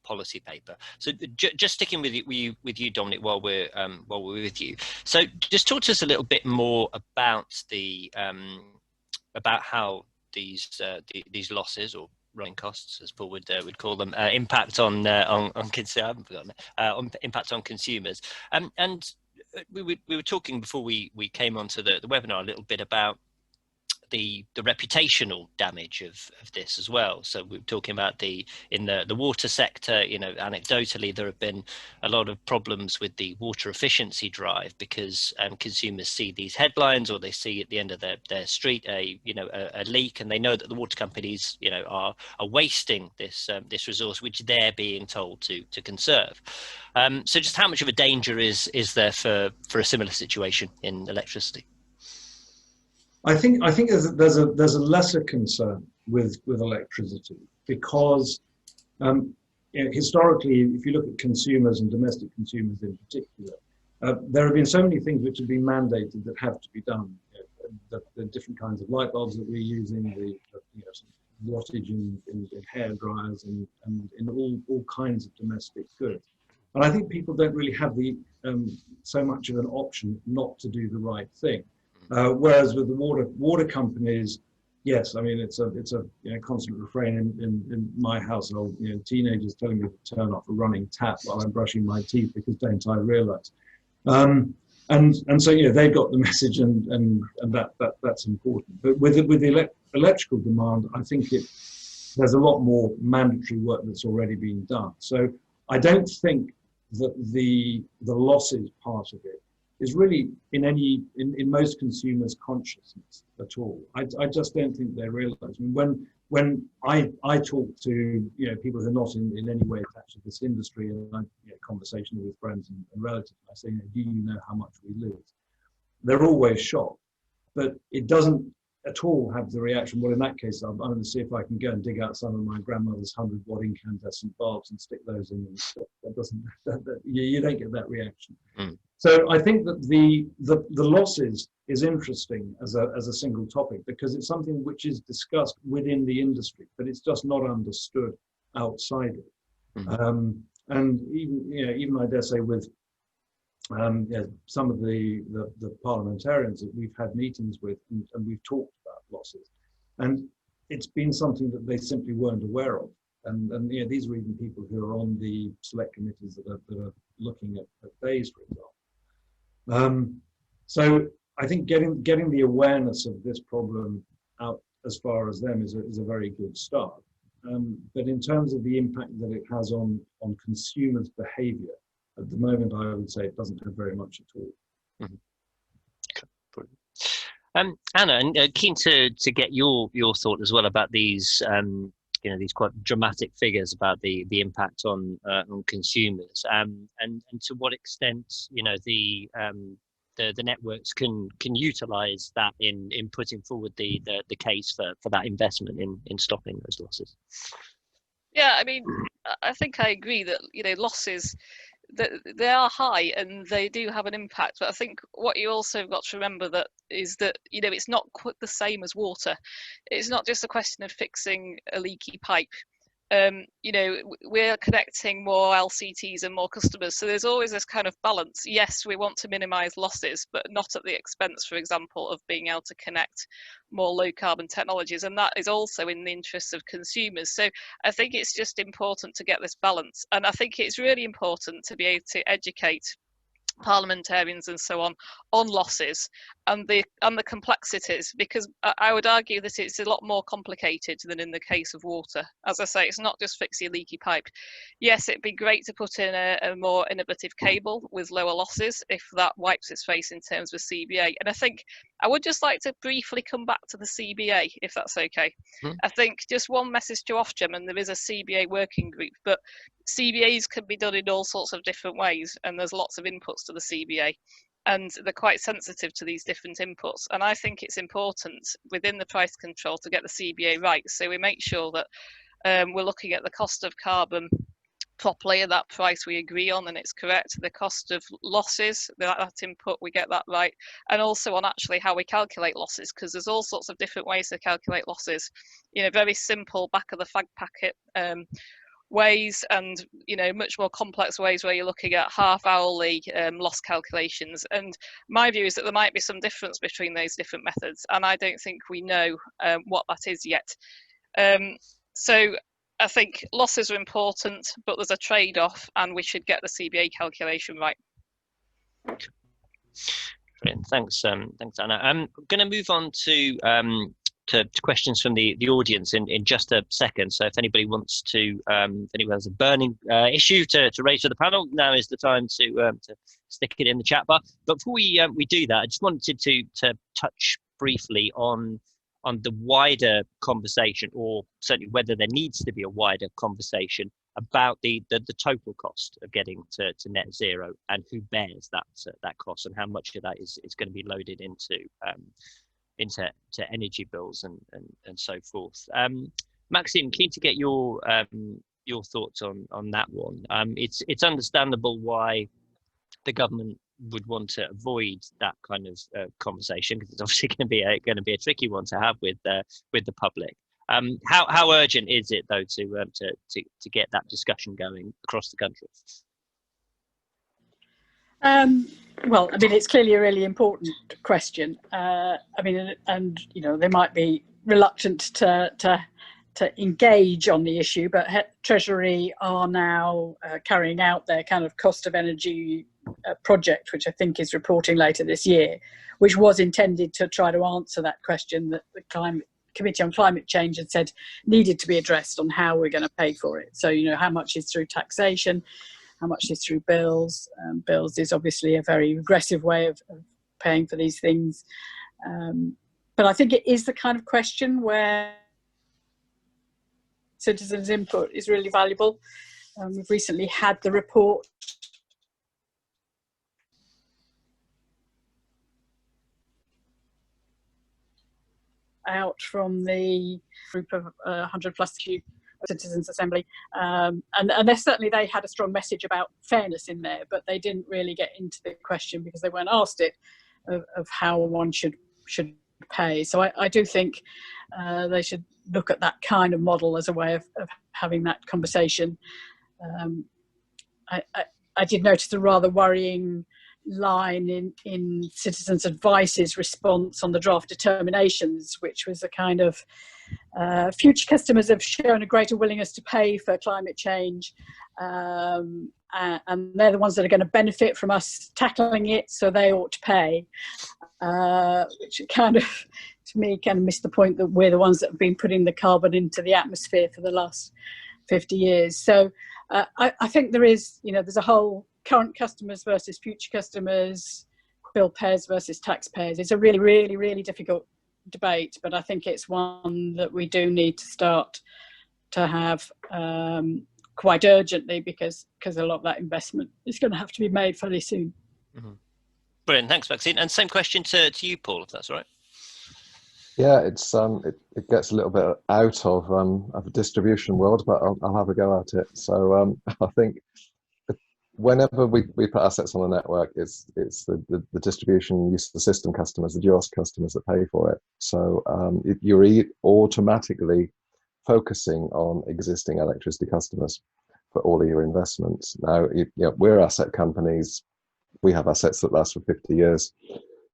policy paper. So just sticking with you, Dominic, while we're with you. So just talk to us a little bit more about about how these losses, or running costs, as Paul would call them, impact on impact on consumers. And we were talking before we came onto the webinar a little bit about the reputational damage of this as well. So we were talking about in the water sector, anecdotally, there have been a lot of problems with the water efficiency drive because consumers see these headlines, or they see at the end of their street a leak, and they know that the water companies are wasting this resource which they're being told to conserve. So just how much of a danger is there for a similar situation in electricity? I think there's a lesser concern with electricity because historically, if you look at consumers and domestic consumers in particular, there have been so many things which have been mandated that have to be done. The different kinds of light bulbs that we're using, the wattage in hair dryers, and in all kinds of domestic goods. And I think people don't really have so much of an option not to do the right thing. Whereas with the water companies, yes, I mean it's a constant refrain in my household. Teenagers telling me to turn off a running tap while I'm brushing my teeth because don't I realise? And so they've got the message, and that's important. But with the electrical demand, I think there's a lot more mandatory work that's already been done. So I don't think that the losses part of it is really in most consumers' consciousness at all. I just don't think they realise. I mean, when I talk to people who are not in any way attached to this industry, and I conversation with friends and relatives, I say, do you know how much we lose? They're always shocked, but it doesn't at all have the reaction. Well, in that case, I'm going to see if I can go and dig out some of my grandmother's 100-watt incandescent bulbs and stick those in. That doesn't. You don't get that reaction. Mm. So I think that the losses is interesting as a single topic because it's something which is discussed within the industry, but it's just not understood outside it. Mm-hmm. And even I dare say with some of the parliamentarians that we've had meetings with, and we've talked about losses, and it's been something that they simply weren't aware of. And these are even people who are on the select committees that are looking at phase, for example. So I think getting the awareness of this problem out as far as them is a very good start. But in terms of the impact that it has on consumers' behaviour, at the moment, I would say it doesn't have very much at all. Mm-hmm. Okay. Anna, and keen to get your thought as well about these these quite dramatic figures about the impact on consumers, and to what extent the networks can utilise that in putting forward the case for that investment in stopping those losses. Yeah, I mean, I think I agree that losses, they are high and they do have an impact, but I think what you also got to remember is that it's not quite the same as water. It's not just a question of fixing a leaky pipe. We're connecting more LCTs and more customers, so there's always this kind of balance. Yes, we want to minimize losses, but not at the expense, for example, of being able to connect more low carbon technologies, and that is also in the interests of consumers. So I think it's just important to get this balance, and I think it's really important to be able to educate parliamentarians and so on losses and the complexities, because I would argue that it's a lot more complicated than in the case of water. As I say, it's not just fixing a leaky pipe. Yes, it'd be great to put in a more innovative cable with lower losses if that wipes its face in terms of CBA. And I think I would just like to briefly come back to the CBA, if that's okay. I think just one message to Ofgem, and there is a CBA working group, but CBAs can be done in all sorts of different ways, and there's lots of inputs to the CBA. and they're quite sensitive to these different inputs. And I think it's important within the price control to get the CBA right, so we make sure that we're looking at the cost of carbon properly at that price we agree on and it's correct, the cost of losses, that input, we get that right, and also on actually how we calculate losses, because there's all sorts of different ways to calculate losses, very simple back of the fag packet ways, and much more complex ways where you're looking at half hourly loss calculations. And my view is that there might be some difference between those different methods, and I don't think we know what that is yet. So I think losses are important, but there's a trade-off, and we should get the CBA calculation right. Brilliant. Thanks, Anna. I'm going to move on to questions from the audience in just a second. So if anybody wants to, if anyone has a burning issue to raise to the panel, now is the time to stick it in the chat bar. But before we do that, I just wanted to touch briefly on the wider conversation, or certainly whether there needs to be a wider conversation about the total cost of getting to net zero, and who bears that cost, and how much of that is going to be loaded into energy bills and so forth. Maxime, keen to get your thoughts on that one. It's understandable why the government would want to avoid that kind of conversation, because it's obviously going to be a tricky one to have with the public. How urgent is it though to get that discussion going across the country? Well, I mean, it's clearly a really important question. I mean, and they might be reluctant to engage on the issue, but Treasury are now carrying out their kind of cost of energy project, which I think is reporting later this year, which was intended to try to answer that question that the Committee on Climate Change had said needed to be addressed on how we're going to pay for it. So, how much is through taxation, how much is through bills. Bills is obviously a very aggressive way of paying for these things. But I think it is the kind of question where citizens' input is really valuable. We've recently had the report out from the group of 100 plus Citizens Assembly, and they had a strong message about fairness in there, but they didn't really get into the question because they weren't asked it of how one should pay. So I do think they should look at that kind of model as a way of having that conversation. I did notice a rather worrying line in Citizens Advice's response on the draft determinations, which was a kind of future customers have shown a greater willingness to pay for climate change, and they're the ones that are going to benefit from us tackling it, so they ought to pay, which kind of, to me, kind of missed the point that we're the ones that have been putting the carbon into the atmosphere for the last 50 years. So I think there is, there's a whole current customers versus future customers, bill payers versus taxpayers. It's a really, really, really difficult debate, but I think it's one that we do need to start to have quite urgently, because a lot of that investment is going to have to be made fairly soon. Mm-hmm. Brilliant, thanks, Maxine. And same question to you, Paul, if that's all right. Yeah, it's it gets a little bit out of the distribution world, but I'll have a go at it. So I think whenever we put assets on the network, it's the distribution use of the system customers, the GEOS customers that pay for it. So you're automatically focusing on existing electricity customers for all of your investments. Now, we're asset companies. We have assets that last for 50 years.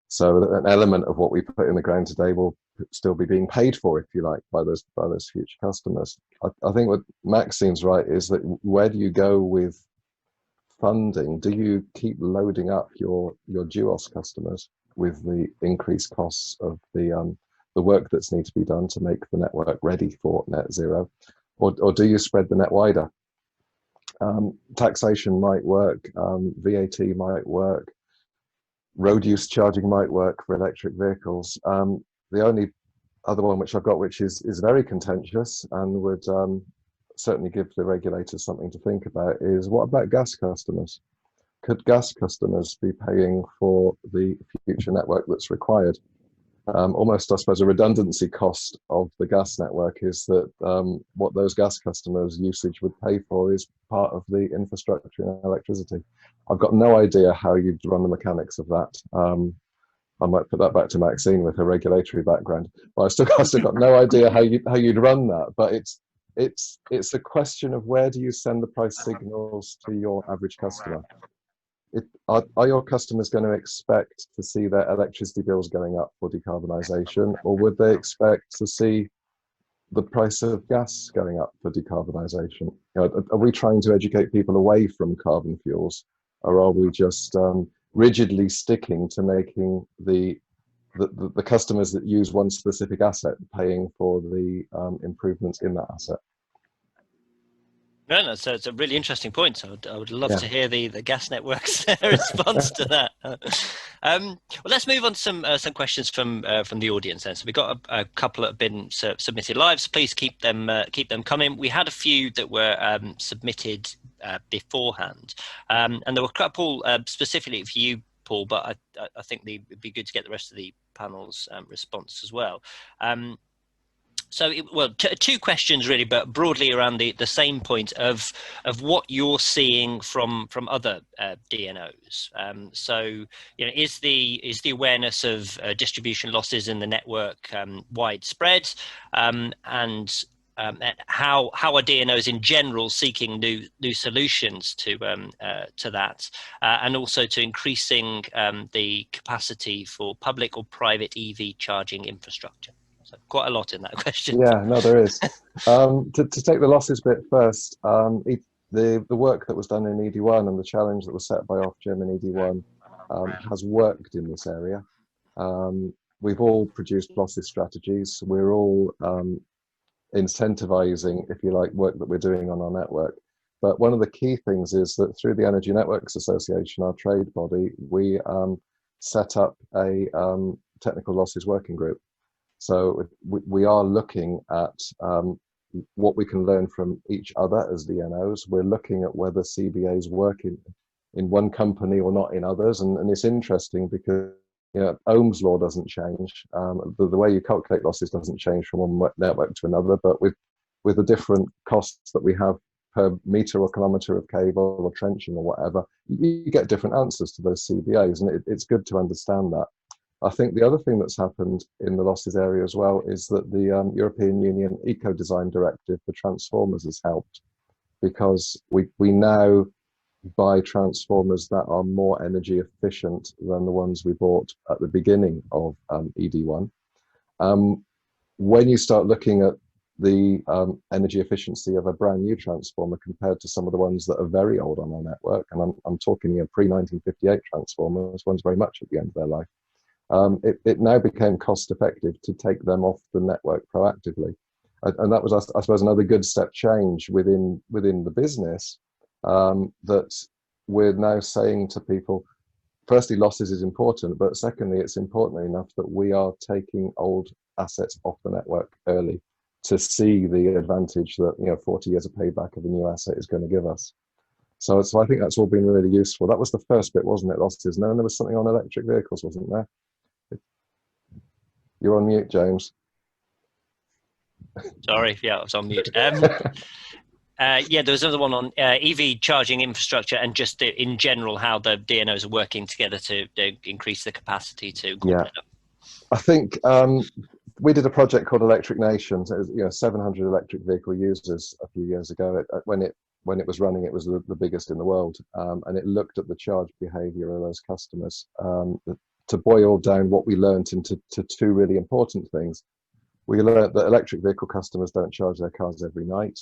So an element of what we put in the ground today will still be being paid for, if you like, by those future customers. I think what Maxime's right is that where do you go with funding? Do you keep loading up your GEOS customers with the increased costs of the work that's need to be done to make the network ready for net zero, or do you spread the net wider? Taxation might work, VAT might work, road use charging might work for electric vehicles. The only other one which I've got, which is very contentious and would certainly give the regulators something to think about, is what about gas customers? could gas customers be paying for the future network that's required? Almost, I suppose, a redundancy cost of the gas network is that what those gas customers' usage would pay for is part of the infrastructure and electricity. I've got no idea how you'd run the mechanics of that. I might put that back to Maxine with her regulatory background, but I've still got no idea how you'd run that. But it's a question of where do you send the price signals to your average customer? Are your customers going to expect to see their electricity bills going up for decarbonisation, or would they expect to see the price of gas going up for decarbonisation? Are we trying to educate people away from carbon fuels, or are we just rigidly sticking to making the customers that use one specific asset paying for the improvements in that asset? No, so it's a really interesting point. I would love to hear the gas network's response to that. Well, let's move on to some questions from the audience then. So we've got a couple that have been submitted live, so please keep them coming. We had a few that were submitted beforehand, and there were a couple specifically for you, Paul, but I think it'd be good to get the rest of the panel's response as well. So, two questions really, but broadly around the same point of what you're seeing from other DNOs. So, is the awareness of distribution losses in the network widespread, and how are DNOs in general seeking new solutions to that, and also to increasing the capacity for public or private EV charging infrastructure? So quite a lot in that question. Yeah, no, there is. To take the losses bit first, the work that was done in ED1 and the challenge that was set by Ofgem in ED1 has worked in this area. We've all produced losses strategies. We're all incentivizing, if you like, work that we're doing on our network. But one of the key things is that through the Energy Networks Association, our trade body, we set up a technical losses working group. So we are looking at what we can learn from each other as DNOs. We're looking at whether CBAs work in one company or not in others. And it's interesting because Ohm's law doesn't change. The way you calculate losses doesn't change from one network to another, but with the different costs that we have per meter or kilometer of cable or trenching or whatever, you get different answers to those CBAs, and it's good to understand that. I think the other thing that's happened in the losses area as well is that the European Union Eco-Design Directive for transformers has helped, because we now buy transformers that are more energy efficient than the ones we bought at the beginning of ED1. When you start looking at the energy efficiency of a brand new transformer compared to some of the ones that are very old on our network, and I'm talking pre-1958 transformers, ones very much at the end of their life, it now became cost effective to take them off the network proactively. And that was, I suppose, another good step change within the business, that we're now saying to people, firstly, losses is important, but secondly, it's important enough that we are taking old assets off the network early to see the advantage that 40 years of payback of a new asset is going to give us. So I think that's all been really useful. That was the first bit, wasn't it, losses? No, and there was something on electric vehicles, wasn't there? You're on mute, James. Sorry, yeah, I was on mute. Yeah, there was another one on EV charging infrastructure and just in general how the DNOs are working together to increase the capacity to. Yeah, I think we did a project called Electric Nations. It was 700 electric vehicle users a few years ago. When it was running, it was the biggest in the world, and it looked at the charge behaviour of those customers. To boil down what we learned into two really important things. We learned that electric vehicle customers don't charge their cars every night.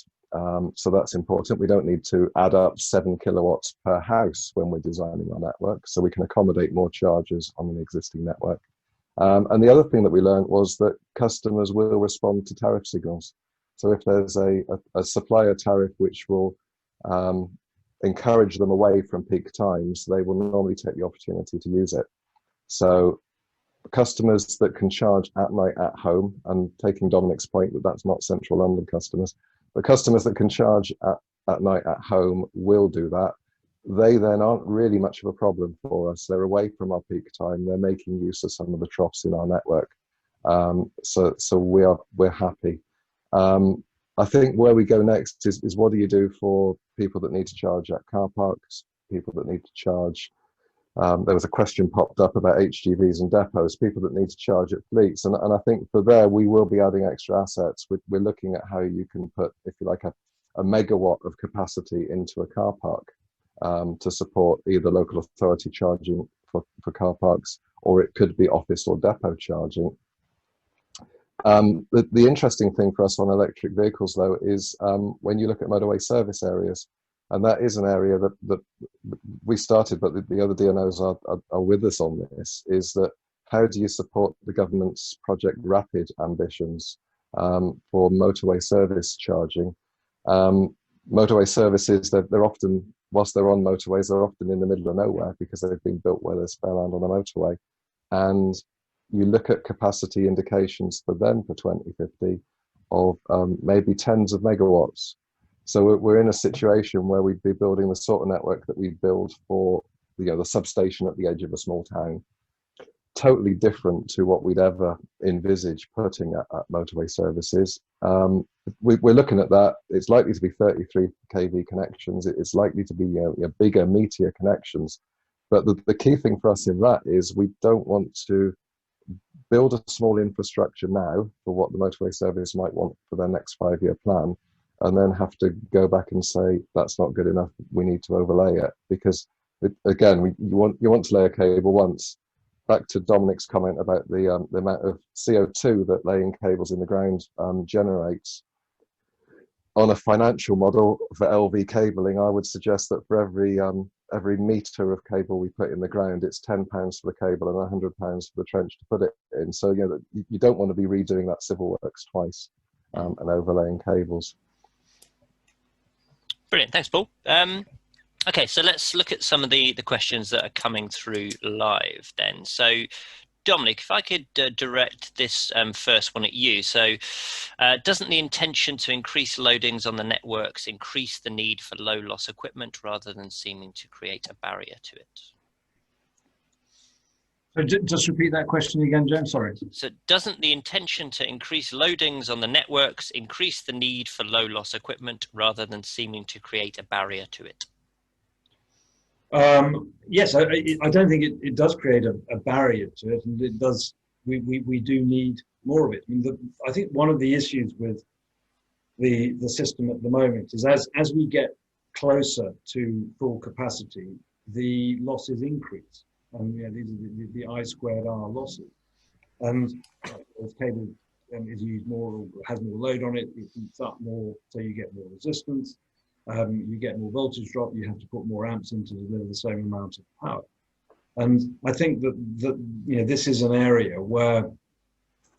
So that's important. We don't need to add up 7 kilowatts per house when we're designing our network, so we can accommodate more chargers on an existing network. And the other thing that we learned was that customers will respond to tariff signals. So if there's a supplier tariff which will encourage them away from peak times, they will normally take the opportunity to use it. So customers that can charge at night at home, and taking Dominic's point that that's not central London customers, but customers that can charge at night at home will do that. they then aren't really much of a problem for us. They're away from our peak time. They're making use of some of the troughs in our network. So we're happy. I think where we go next is what do you do for people that need to charge at car parks, people that need to charge. There was a question popped up about HGVs and depots, people that need to charge at fleets. And I think for there, we will be adding extra assets. We're looking at how you can put, if you like, a megawatt of capacity into a car park to support either local authority charging for car parks, or it could be office or depot charging. The interesting thing for us on electric vehicles, though, is when you look at motorway service areas, and that is an area that we started, but the other DNOs are with us on this, is that how do you support the government's Project Rapid ambitions for motorway service charging? Motorway services, they're often, whilst they're on motorways, they're often in the middle of nowhere because they've been built where there's spare land on a motorway. And you look at capacity indications for them for 2050 of maybe tens of megawatts. So we're in a situation where we'd be building the sort of network that we build for the substation at the edge of a small town. Totally different to what we'd ever envisage putting at motorway services. We're looking at that. It's likely to be 33 kV connections. It's likely to be bigger, meatier connections. But the key thing for us in that is we don't want to build a small infrastructure now for what the motorway service might want for their next 5-year plan, and then have to go back and say that's not good enough, we need to overlay it. Because you want to lay a cable once. Back to Dominic's comment about the amount of CO2 that laying cables in the ground generates. On a financial model for LV cabling, I would suggest that for every metre of cable we put in the ground, it's £10 for the cable and £100 for the trench to put it in. So you don't want to be redoing that civil works twice and overlaying cables. Brilliant, thanks, Paul. Okay, so let's look at some of the questions that are coming through live then. So Dominic, if I could direct this first one at you. So doesn't the intention to increase loadings on the networks increase the need for low loss equipment rather than seeming to create a barrier to it? So just repeat that question again, James, sorry. So doesn't the intention to increase loadings on the networks increase the need for low loss equipment rather than seeming to create a barrier to it? Yes, I don't think it does create a barrier to it, and it does. We do need more of it. I mean, I think one of the issues with the system at the moment is as we get closer to full capacity, the losses increase, and these are the I²R losses. And as cable is used more or has more load on it, it heats up more, so you get more resistance. You get more voltage drop, you have to put more amps in to deliver the same amount of power. And I think that this is an area where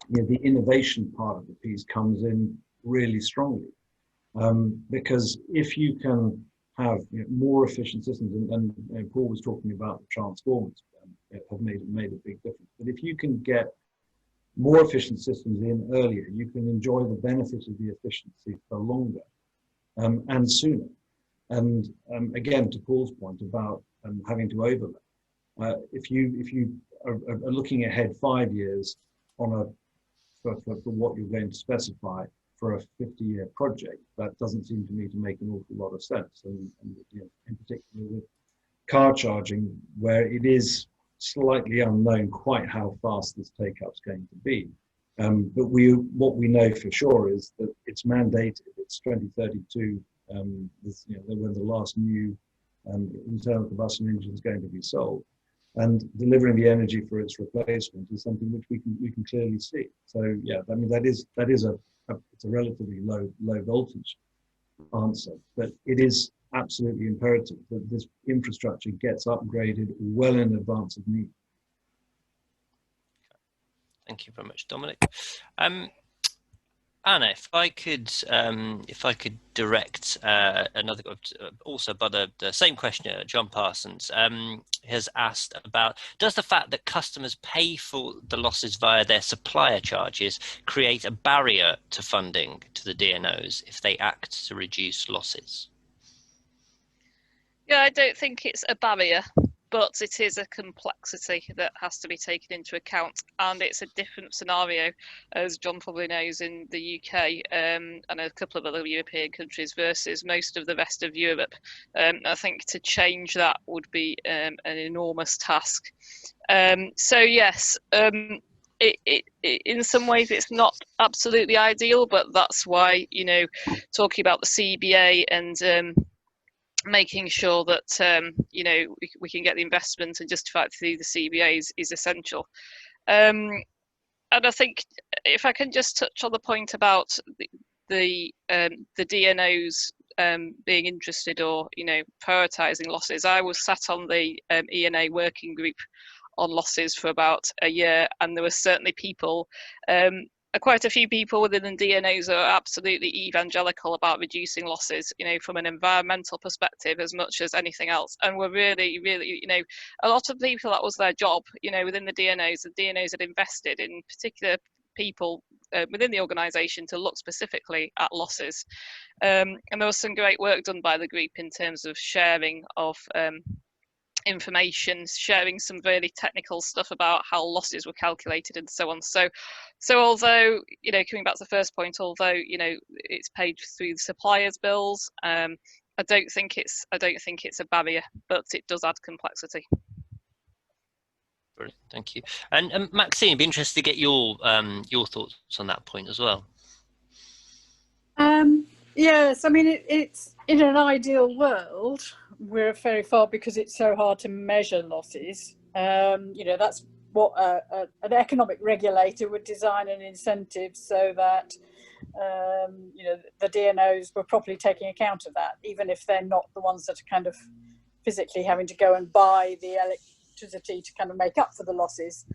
the innovation part of the piece comes in really strongly. Because if you can have more efficient systems, and Paul was talking about the transformers, have made a big difference. But if you can get more efficient systems in earlier, you can enjoy the benefit of the efficiency for longer. And sooner. And again, to Paul's point about having to overlay, if you are looking ahead 5 years for what you're going to specify for a 50-year project, that doesn't seem to me to make an awful lot of sense. And in particular with car charging, where it is slightly unknown quite how fast this take-up is going to be. But what we know for sure is that it's mandated. It's 2032. When the last new internal combustion engine is going to be sold, and delivering the energy for its replacement is something which we can clearly see. So yeah, I mean it's a relatively low voltage answer, but it is absolutely imperative that this infrastructure gets upgraded well in advance of need. Thank you very much, Dominic. Anna, if I could direct another, also by the same questioner, John Parsons, has asked about, does the fact that customers pay for the losses via their supplier charges create a barrier to funding to the DNOs if they act to reduce losses? Yeah, I don't think it's a barrier, but it is a complexity that has to be taken into account, and it's a different scenario, as John probably knows, in the UK and a couple of other European countries versus most of the rest of Europe. I think to change that would be an enormous task. So yes, in some ways it's not absolutely ideal, but that's why, you know, talking about the CBA and making sure that you know, we can get the investment and justify it through the CBAs is essential. And I think if I can just touch on the point about the DNOs being interested, or, you know, prioritising losses. I was sat on the ENA working group on losses for about a year, and there were certainly people, quite a few people within the DNOs are absolutely evangelical about reducing losses, you know, from an environmental perspective as much as anything else. And we're really, really, you know, a lot of people, that was their job, you know, within the DNOs had invested in particular people within the organisation to look specifically at losses. And there was some great work done by the group in terms of sharing of information, sharing some really technical stuff about how losses were calculated and so on. So although, you know, coming back to the first point, although, you know, it's paid through the suppliers' bills, I don't think it's a barrier, but it does add complexity. Brilliant, thank you. And Maxine, I'd be interested to get your thoughts on that point as well. Yes, I mean, it's in an ideal world, we're very far, because it's so hard to measure losses. You know, that's what an economic regulator would design an incentive so that you know, the DNOs were properly taking account of that, even if they're not the ones that are kind of physically having to go and buy the electricity to kind of make up for the losses.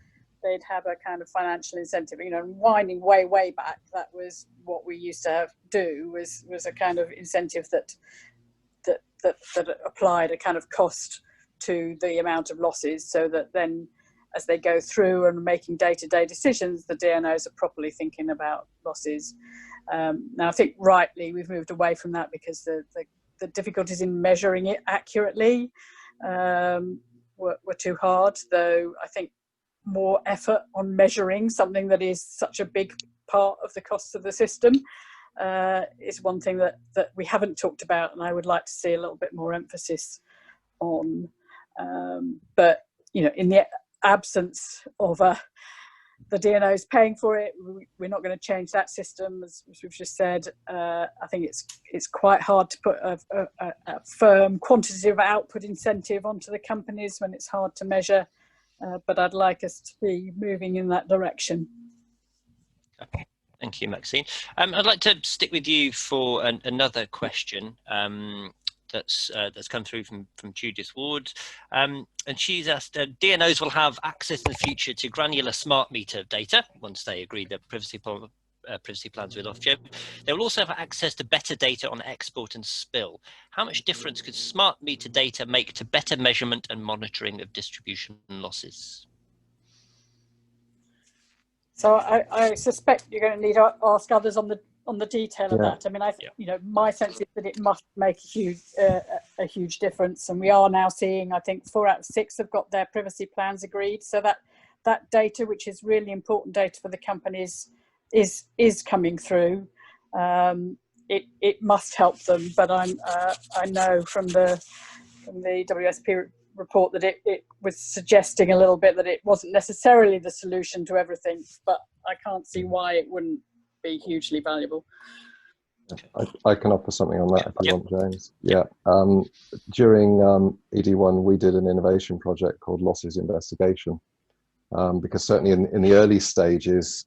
They'd have a kind of financial incentive. You know, winding way back, that was what we used to do, was a kind of incentive that applied a kind of cost to the amount of losses, so that then as they go through and making day-to-day decisions, the DNOs are properly thinking about losses. Now, I think rightly we've moved away from that because the difficulties in measuring it accurately were too hard, though I think more effort on measuring something that is such a big part of the costs of the system is one thing that we haven't talked about, and I would like to see a little bit more emphasis on. But, you know, in the absence of the DNOs paying for it, we're not going to change that system, as we've just said. I think it's quite hard to put a firm quantitative output incentive onto the companies when it's hard to measure. But I'd like us to be moving in that direction. Okay. Thank you, Maxine. I'd like to stick with you for another question that's come through from Judith Ward. And she's asked, DNOs will have access in the future to granular smart meter data once they agree their privacy plans with Ofgem. They will also have access to better data on export and spill. How much difference could smart meter data make to better measurement and monitoring of distribution losses? So I suspect you're going to need to ask others on the detail of that. I mean, you know, my sense is that it must make a huge difference, and we are now seeing, I think 4 out of 6 have got their privacy plans agreed. So that data, which is really important data for the companies, is coming through. It must help them, but I know from the WSP report that it was suggesting a little bit that it wasn't necessarily the solution to everything, but I can't see why it wouldn't be hugely valuable. I can offer something on that if you want, James. Yeah. During ED1, we did an innovation project called Losses Investigation, because certainly in the early stages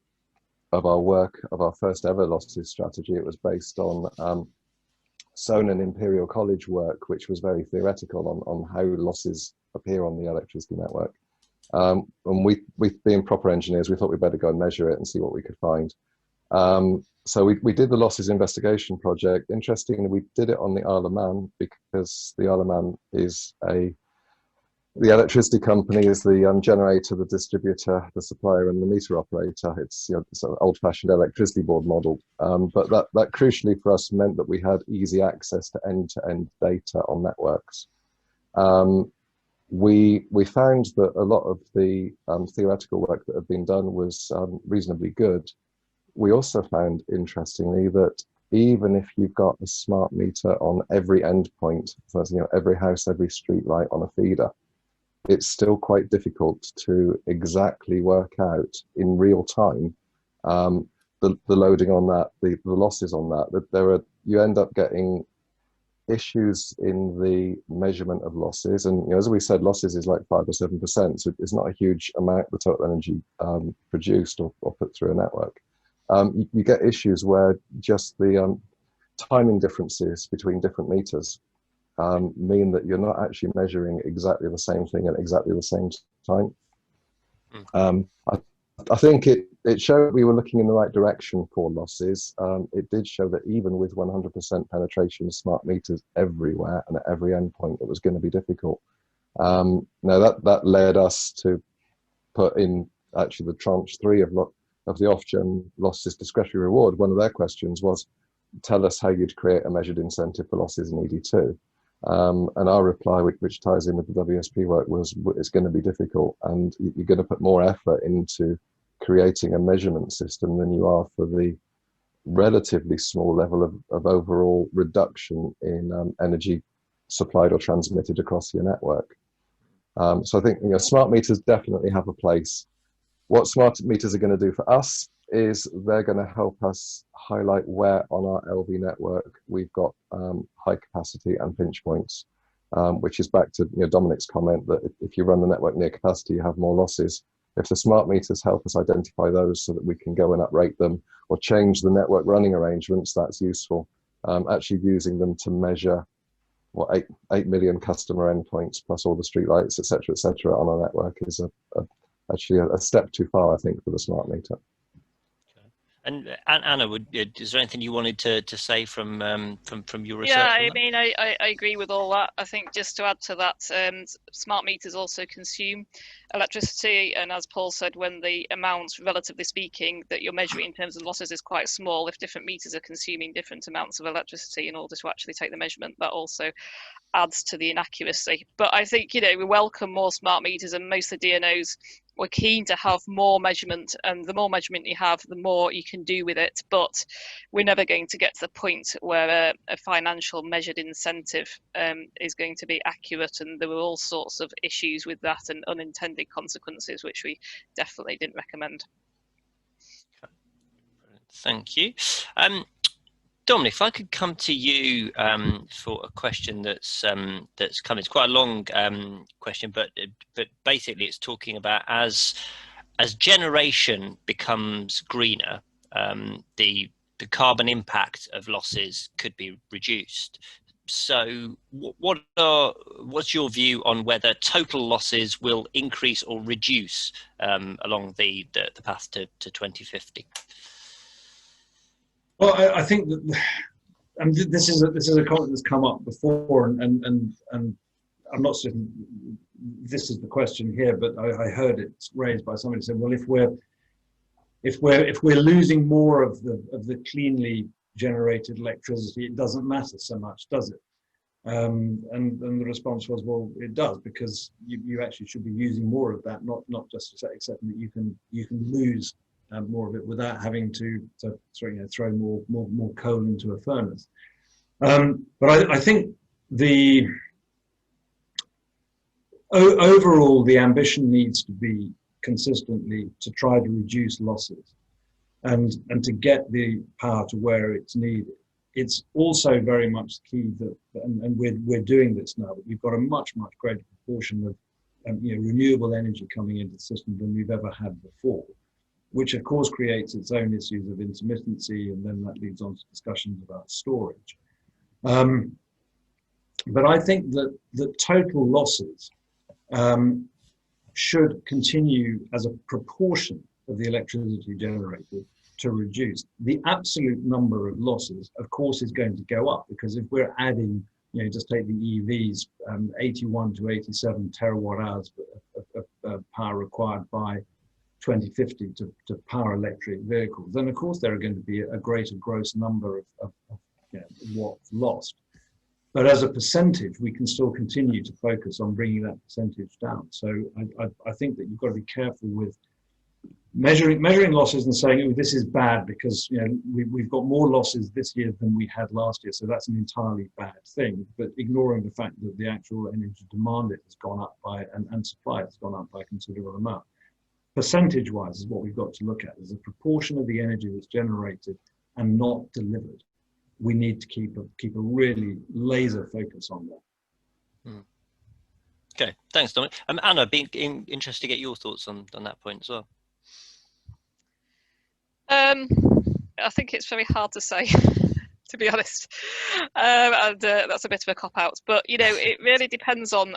of our work, of our first ever losses strategy, it was based on Soane and Imperial College work, which was very theoretical on how losses appear on the electricity network. And we being proper engineers, we thought we'd better go and measure it and see what we could find. So we did the losses investigation project. Interestingly, we did it on the Isle of Man, because the Isle of Man is the electricity company is the generator, the distributor, the supplier, and the meter operator. It's, you know, it's an old-fashioned electricity board model. But that crucially for us meant that we had easy access to end-to-end data on networks. We found that a lot of the theoretical work that had been done was reasonably good. We also found, interestingly, that even if you've got a smart meter on every endpoint, so every house, every street light on a feeder, it's still quite difficult to exactly work out in real time the loading on that, the losses on that. You end up getting issues in the measurement of losses, and as we said, losses is like 5 or 7%, so it's not a huge amount the total energy produced or put through a network. You get issues where just the timing differences between different meters mean that you're not actually measuring exactly the same thing at exactly the same time. I think it showed we were looking in the right direction for losses. It did show that even with 100% penetration of smart meters everywhere and at every endpoint, it was going to be difficult. Now that led us to put in actually the tranche 3 of the Ofgem losses discretionary reward. One of their questions was, tell us how you'd create a measured incentive for losses in ED2. And our reply, which ties in with the WSP work, was it's going to be difficult, and you're going to put more effort into creating a measurement system than you are for the relatively small level of overall reduction in energy supplied or transmitted across your network. So I think smart meters definitely have a place. What smart meters are going to do for us is they're going to help us highlight where on our LV network we've got high capacity and pinch points, which is back to Dominic's comment that if you run the network near capacity, you have more losses. If the smart meters help us identify those so that we can go and uprate them or change the network running arrangements, that's useful. Actually using them to measure 8 million customer endpoints plus all the streetlights, et cetera, on our network is actually a step too far, I think, for the smart meter. And Anna, is there anything you wanted to say from your research? Yeah, I mean, I agree with all that. I think just to add to that, smart meters also consume electricity, and as Paul said, when the amount, relatively speaking, that you're measuring in terms of losses is quite small, if different meters are consuming different amounts of electricity in order to actually take the measurement, that also adds to the inaccuracy. But I think, we welcome more smart meters, and most of the DNOs were keen to have more measurement, and the more measurement you have, the more you can do with it. But we're never going to get to the point where a financial measured incentive is going to be accurate, and there were all sorts of issues with that and unintended consequences, which we definitely didn't recommend. Thank you. Dominic, if I could come to you for a question that's come. It's quite a long question, but basically it's talking about as generation becomes greener, the carbon impact of losses could be reduced. So, what's your view on whether total losses will increase or reduce along the path to 2050? Well, I think that this is a comment that's come up before, and I'm not certain this is the question here, but I heard it raised by somebody saying, well, if we're losing more of the cleanly generated electricity, it doesn't matter so much, does it? And the response was, well, it does, because you actually should be using more of that, not just accepting that you can lose more of it without having to throw more coal into a furnace. But I think overall the ambition needs to be consistently to try to reduce losses and to get the power to where it's needed. It's also very much key that, and we're doing this now, that we've got a much greater proportion of renewable energy coming into the system than we've ever had before, which of course creates its own issues of intermittency, and then that leads on to discussions about storage. But I think that total losses should continue as a proportion of the electricity generated to reduce. The absolute number of losses, of course, is going to go up, because if we're adding, just take the EVs, 81 to 87 terawatt hours of power required by 2050 to power electric vehicles, then of course there are going to be a greater gross number of what's lost. But as a percentage, we can still continue to focus on bringing that percentage down. So I think that you've got to be careful with measuring losses and saying, oh, this is bad because we've got more losses this year than we had last year. So that's an entirely bad thing. But ignoring the fact that the actual energy demand has gone up by and supply has gone up by a considerable amount. Percentage-wise is what we've got to look at. There's a proportion of the energy that's generated and not delivered. We need to keep a really laser focus on that. Okay, thanks, Dominic. Anna, being interested to get your thoughts on that point as well. I think it's very hard to say, to be honest, and that's a bit of a cop-out. But it really depends on,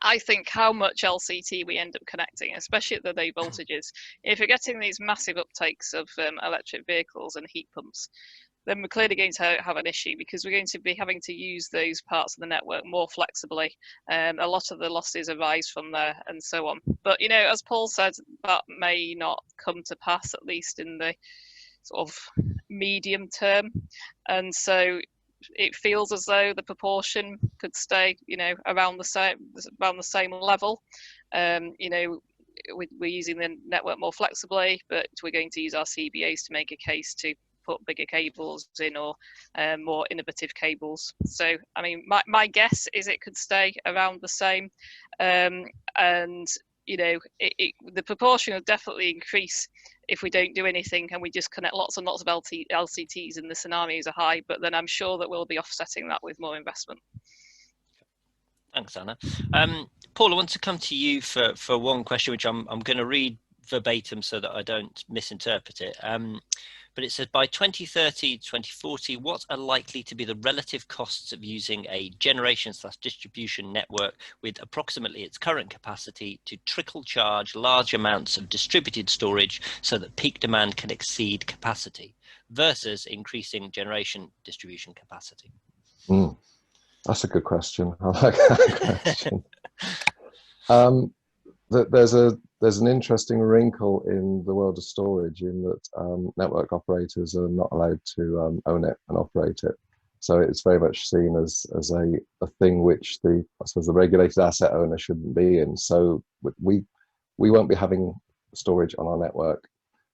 I think, how much LCT we end up connecting, especially at the low voltages. If you're getting these massive uptakes of electric vehicles and heat pumps, then we're clearly going to have an issue because we're going to be having to use those parts of the network more flexibly. A lot of the losses arise from there and so on. But, as Paul said, that may not come to pass, at least in the sort of medium term. And so it feels as though the proportion could stay, around the same level. We're using the network more flexibly, but we're going to use our CBAs to make a case to put bigger cables in or more innovative cables. So, I mean, my guess is it could stay around the same. And, the proportion will definitely increase if we don't do anything and we just connect lots and lots of LCTs and the scenarios are high, but then I'm sure that we'll be offsetting that with more investment. Thanks, Anna. Paul, I want to come to you for one question, which I'm going to read verbatim so that I don't misinterpret it. But it says, by 2030, 2040, what are likely to be the relative costs of using a generation/distribution network with approximately its current capacity to trickle charge large amounts of distributed storage so that peak demand can exceed capacity versus increasing generation distribution capacity? That's a good question. I like that question. There's an interesting wrinkle in the world of storage in that network operators are not allowed to own it and operate it. So it's very much seen as a thing which I suppose the regulated asset owner shouldn't be in. So we won't be having storage on our network,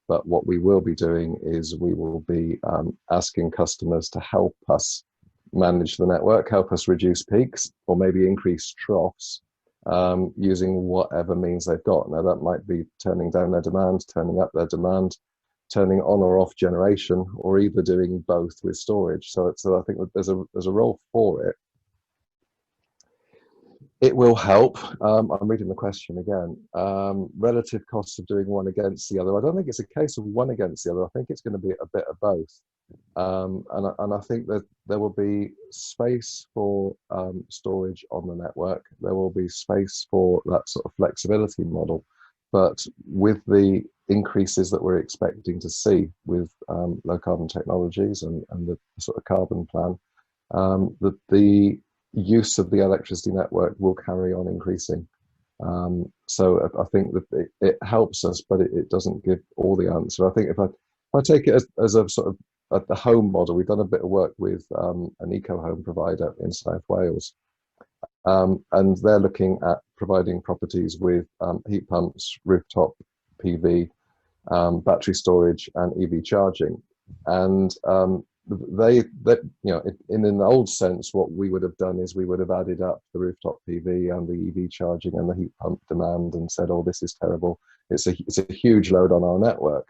but what we will be doing is we will be asking customers to help us manage the network, help us reduce peaks or maybe increase troughs. Using whatever means they've got. Now that might be turning down their demand, turning up their demand, turning on or off generation, or either doing both with storage. So I think that there's a role for it. It will help. I'm reading the question again. Relative costs of doing one against the other. I don't think it's a case of one against the other. I think it's going to be a bit of both. And I think that there will be space for storage on the network. There will be space for that sort of flexibility model. But with the increases that we're expecting to see with low carbon technologies and the sort of carbon plan, the use of the electricity network will carry on increasing. So I think that it helps us, but it doesn't give all the answer. I think if I take it as a sort of at the home model, we've done a bit of work with an eco-home provider in South Wales. And they're looking at providing properties with heat pumps, rooftop PV, battery storage and EV charging. And they in an old sense, what we would have done is we would have added up the rooftop PV and the EV charging and the heat pump demand and said, oh, this is terrible. It's a huge load on our network.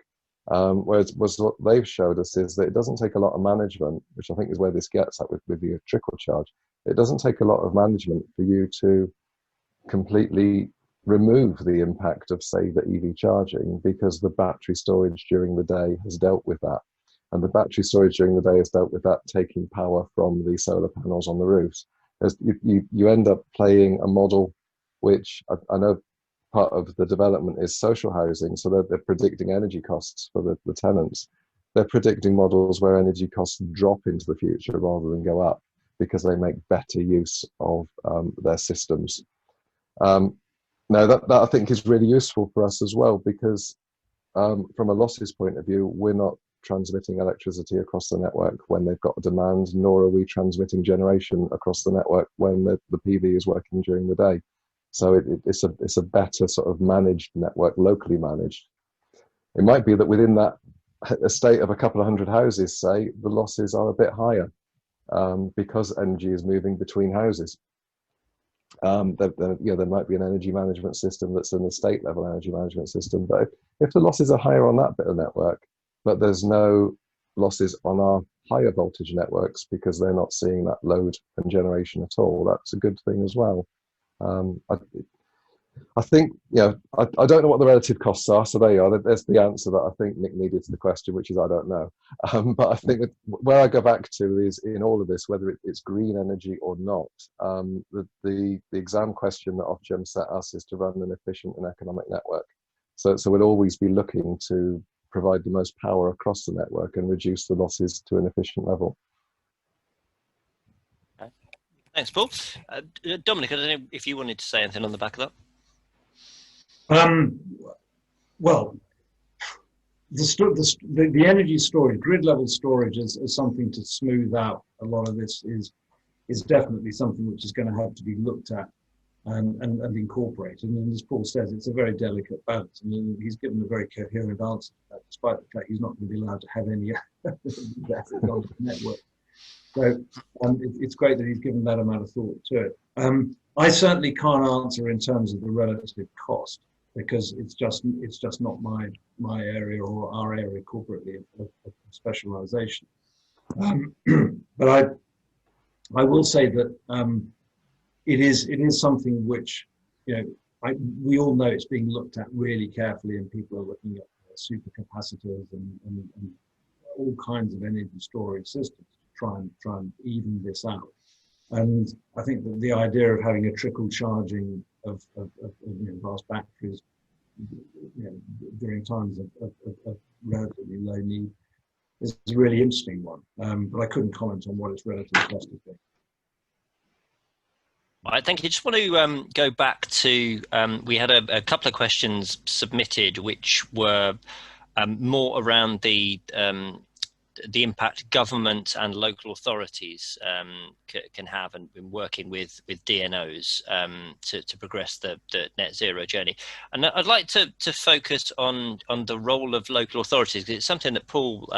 Whereas what they've showed us is that it doesn't take a lot of management, which I think is where this gets at with the trickle charge. It doesn't take a lot of management for you to completely remove the impact of, say, the EV charging, because the battery storage during the day has dealt with that. And the battery storage during the day has dealt with that, taking power from the solar panels on the roofs. As you end up playing a model which I know part of the development is social housing, so they're predicting energy costs for the tenants. They're predicting models where energy costs drop into the future rather than go up, because they make better use of their systems. Now that I think is really useful for us as well, because from a losses point of view, we're not transmitting electricity across the network when they've got a demand, nor are we transmitting generation across the network when the PV is working during the day. So it's a better sort of managed network, locally managed. It might be that within that estate of a couple of hundred houses, say, the losses are a bit higher because energy is moving between houses. There might be an energy management system that's an estate level energy management system, but if the losses are higher on that bit of network, but there's no losses on our higher voltage networks because they're not seeing that load and generation at all, that's a good thing as well. I think, I don't know what the relative costs are, so there you are. There's the answer that I think Nick needed to the question, which is I don't know. But I think that where I go back to is in all of this, whether it's green energy or not, the exam question that Ofgem set us is to run an efficient and economic network. So we'll always be looking to provide the most power across the network and reduce the losses to an efficient level. Okay. Thanks, Paul. Dominic, I don't know if you wanted to say anything on the back of that. Well, the energy storage, grid level storage is something to smooth out a lot of this is definitely something which is going to have to be looked at and incorporated. And as Paul says, it's a very delicate balance. I mean, he's given a very coherent answer to that, despite the fact he's not going to be allowed to have any assets on the network. So it's great that he's given that amount of thought to it. I certainly can't answer in terms of the relative cost, because it's just not my area or our area corporately of specialization. But I will say that it is something which, we all know it's being looked at really carefully, and people are looking at supercapacitors and all kinds of energy storage systems to try and even this out. And I think that the idea of having a trickle charging of vast batteries during times of relatively low need is a really interesting one. But I couldn't comment on what its relative cost has been. I think I just want to go back to, we had a couple of questions submitted which were more around the impact government and local authorities can have in working with DNOs to progress the net zero journey. And I'd like to focus on the role of local authorities, because it's something that Paul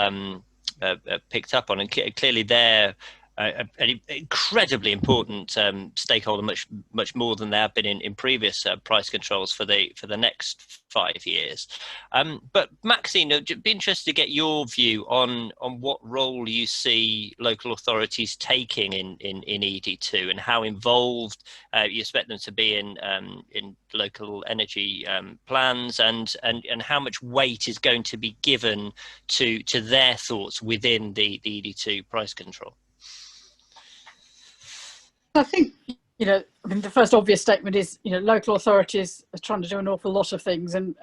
picked up on, and clearly they're an incredibly important stakeholder, much more than they have been in previous price controls for the next 5 years. But Maxine, I'd be interested to get your view on what role you see local authorities taking in ED2, and how involved you expect them to be in local energy plans, and how much weight is going to be given to their thoughts within the ED2 price control. I think, I mean, the first obvious statement is, local authorities are trying to do an awful lot of things, and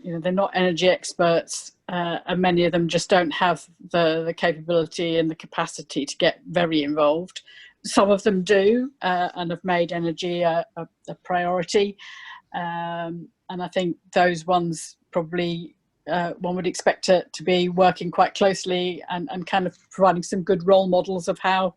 they're not energy experts, and many of them just don't have the capability and the capacity to get very involved. Some of them do, and have made energy a priority, and I think those ones probably one would expect to be working quite closely and kind of providing some good role models of how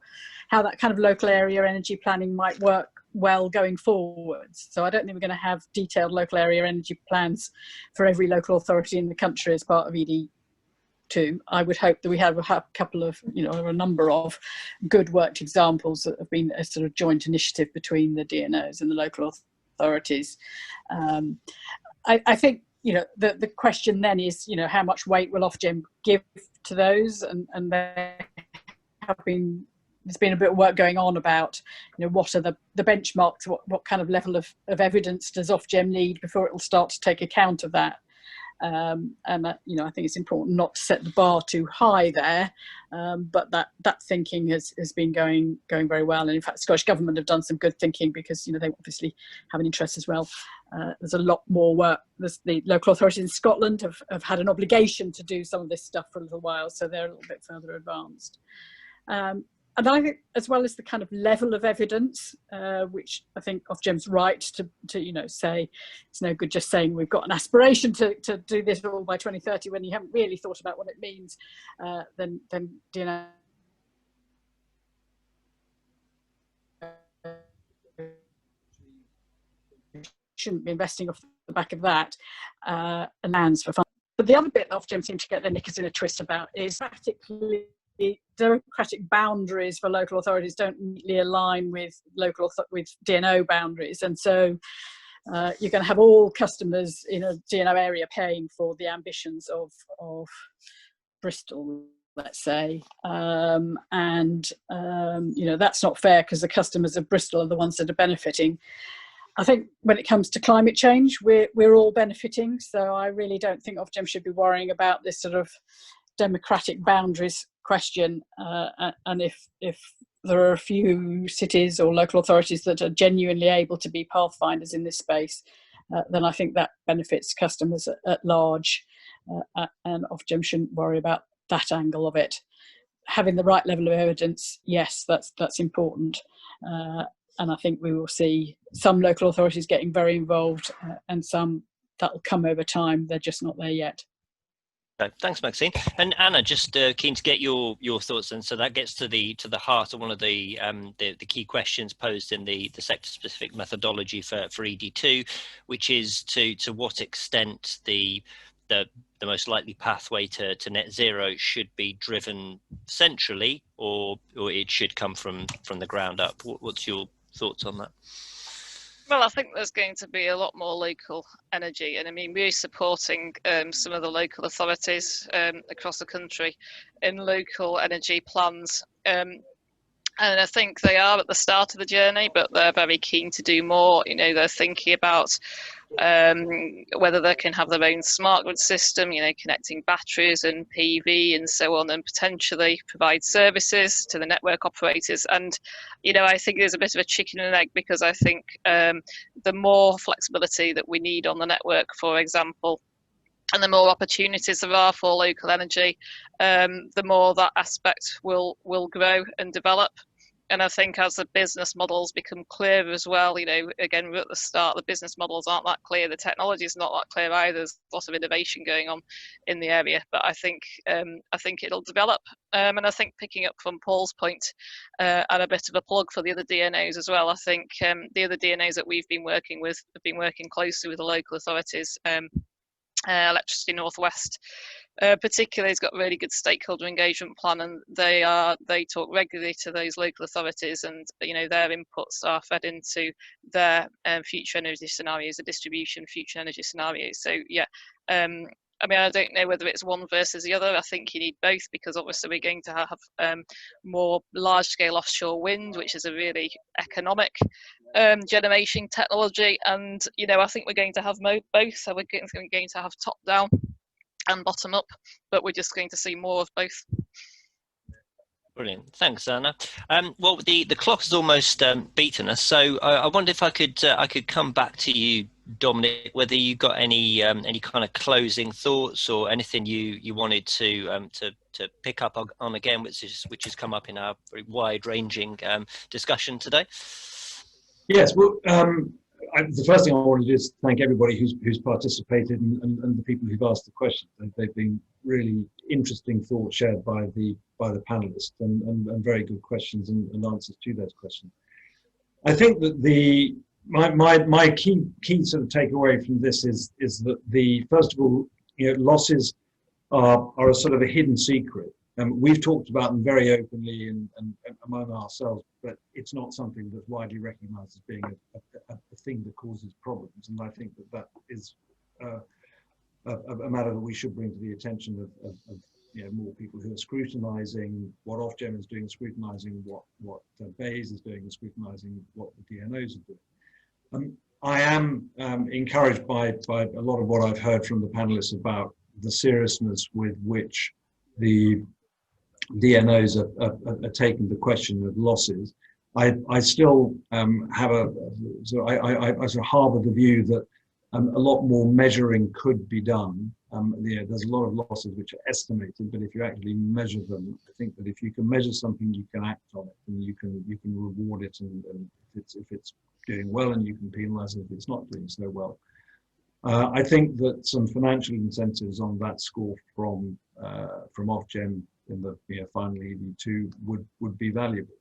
that kind of local area energy planning might work well going forwards. So I don't think we're going to have detailed local area energy plans for every local authority in the country as part of ED2. I would hope that we have a couple of, a number of good worked examples that have been a sort of joint initiative between the DNOs and the local authorities. I think, the question then is, how much weight will Ofgem give to those, and there have been. There's been a bit of work going on about, what are the benchmarks, what kind of level of evidence does Ofgem need before it will start to take account of that. And I think it's important not to set the bar too high there, but that thinking has been going very well. And in fact, the Scottish Government have done some good thinking, because they obviously have an interest as well. There's a lot more work. The local authorities in Scotland have had an obligation to do some of this stuff for a little while, so they're a little bit further advanced. and I think, as well as the kind of level of evidence, which I think Ofgem's right to say it's no good just saying we've got an aspiration to do this all by 2030 when you haven't really thought about what it means. Then shouldn't be investing off the back of that and lands for fun. But the other bit that Ofgem seem to get their knickers in a twist about is practically democratic boundaries for local authorities don't neatly align with with DNO boundaries, and so you're going to have all customers in a DNO area paying for the ambitions of Bristol, let's say, that's not fair because the customers of Bristol are the ones that are benefiting. I think when it comes to climate change, we're all benefiting, so I really don't think Ofgem should be worrying about this sort of democratic boundaries question. And if there are a few cities or local authorities that are genuinely able to be pathfinders in this space, then I think that benefits customers at large, and Ofgem shouldn't worry about that angle of it. Having the right level of evidence, yes, that's important. And I think we will see some local authorities getting very involved, and some that will come over time. They're just not there yet. Thanks, Maxine. And Anna, just keen to get your thoughts, and so that gets to the heart of one of the key questions posed in the sector-specific methodology for ED2, which is to what extent the most likely pathway to net zero should be driven centrally, or it should come from the ground up. What's your thoughts on that? Well, I think there's going to be a lot more local energy, and I mean, we're supporting some of the local authorities across the country in local energy plans. And I think they are at the start of the journey, but they're very keen to do more. They're thinking about whether they can have their own smart grid system, connecting batteries and PV and so on, and potentially provide services to the network operators. And, I think there's a bit of a chicken and egg, because I think the more flexibility that we need on the network, for example, and the more opportunities there are for local energy, the more that aspect will grow and develop. And I think as the business models become clearer as well, again, we're at the start, the business models aren't that clear, the technology is not that clear either. There's lots of innovation going on in the area, but I think it'll develop. And I think, picking up from Paul's point, and a bit of a plug for the other DNOs as well, I think the other DNOs that we've been working with have been working closely with the local authorities. Electricity Northwest particularly has got a really good stakeholder engagement plan, and they talk regularly to those local authorities, and their inputs are fed into their future energy scenarios, the distribution future energy scenarios. So yeah, I mean, I don't know whether it's one versus the other. I think you need both, because obviously we're going to have more large-scale offshore wind, which is a really economic generation technology, and I think we're going to have both. So we're going to have top-down and bottom-up, but we're just going to see more of both. Brilliant, thanks, Anna. Well, the clock has almost beaten us, so I wonder if I could come back to you, Dominic, whether you got any kind of closing thoughts or anything you wanted to pick up on again, which has come up in our very wide-ranging discussion today. Yes, well, the first thing I want to do is thank everybody who's participated and the people who've asked the questions. They've been really interesting thoughts shared by the panelists, and very good questions and answers to those questions. I think that my key sort of takeaway from this is that first of all, losses are a sort of a hidden secret. We've talked about them very openly and among ourselves, but it's not something that's widely recognised as being a thing that causes problems. And I think that is a matter that we should bring to the attention of more people who are scrutinising what Ofgem is doing, scrutinising what BEIS is doing, and scrutinising what the DNOs are doing. I am encouraged by a lot of what I've heard from the panelists about the seriousness with which the DNOs are taking the question of losses. I still have I sort of harbour the view that a lot more measuring could be done there's a lot of losses which are estimated, but if you actually measure them, I think that if you can measure something, you can act on it, and you can reward it, and if it's doing well, and you can penalise it if it's not doing so well. I think that some financial incentives on that score from Ofgem in the final EV2 would be valuable.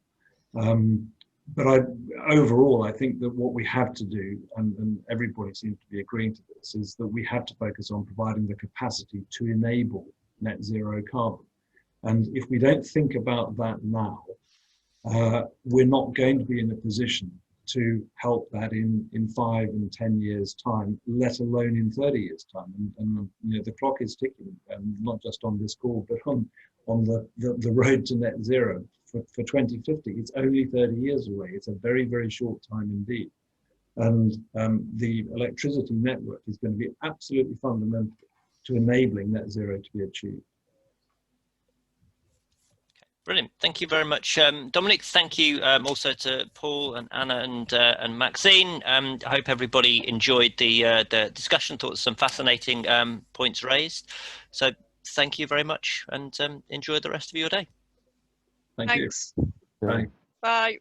But overall, I think that what we have to do, and everybody seems to be agreeing to this, is that we have to focus on providing the capacity to enable net zero carbon. And if we don't think about that now, we're not going to be in a position to help that in 5 and 10 years' time, let alone in 30 years' time. And the clock is ticking, not just on this call, but on the road to net zero. For 2050, it's only 30 years away. It's a very, very short time indeed. And the electricity network is going to be absolutely fundamental to enabling net zero to be achieved. Brilliant. Thank you very much, Dominic. Thank you also to Paul and Anna and Maxine. I hope everybody enjoyed the discussion, thought some fascinating points raised. So thank you very much, and enjoy the rest of your day. Thank you. Thanks. Bye. Bye.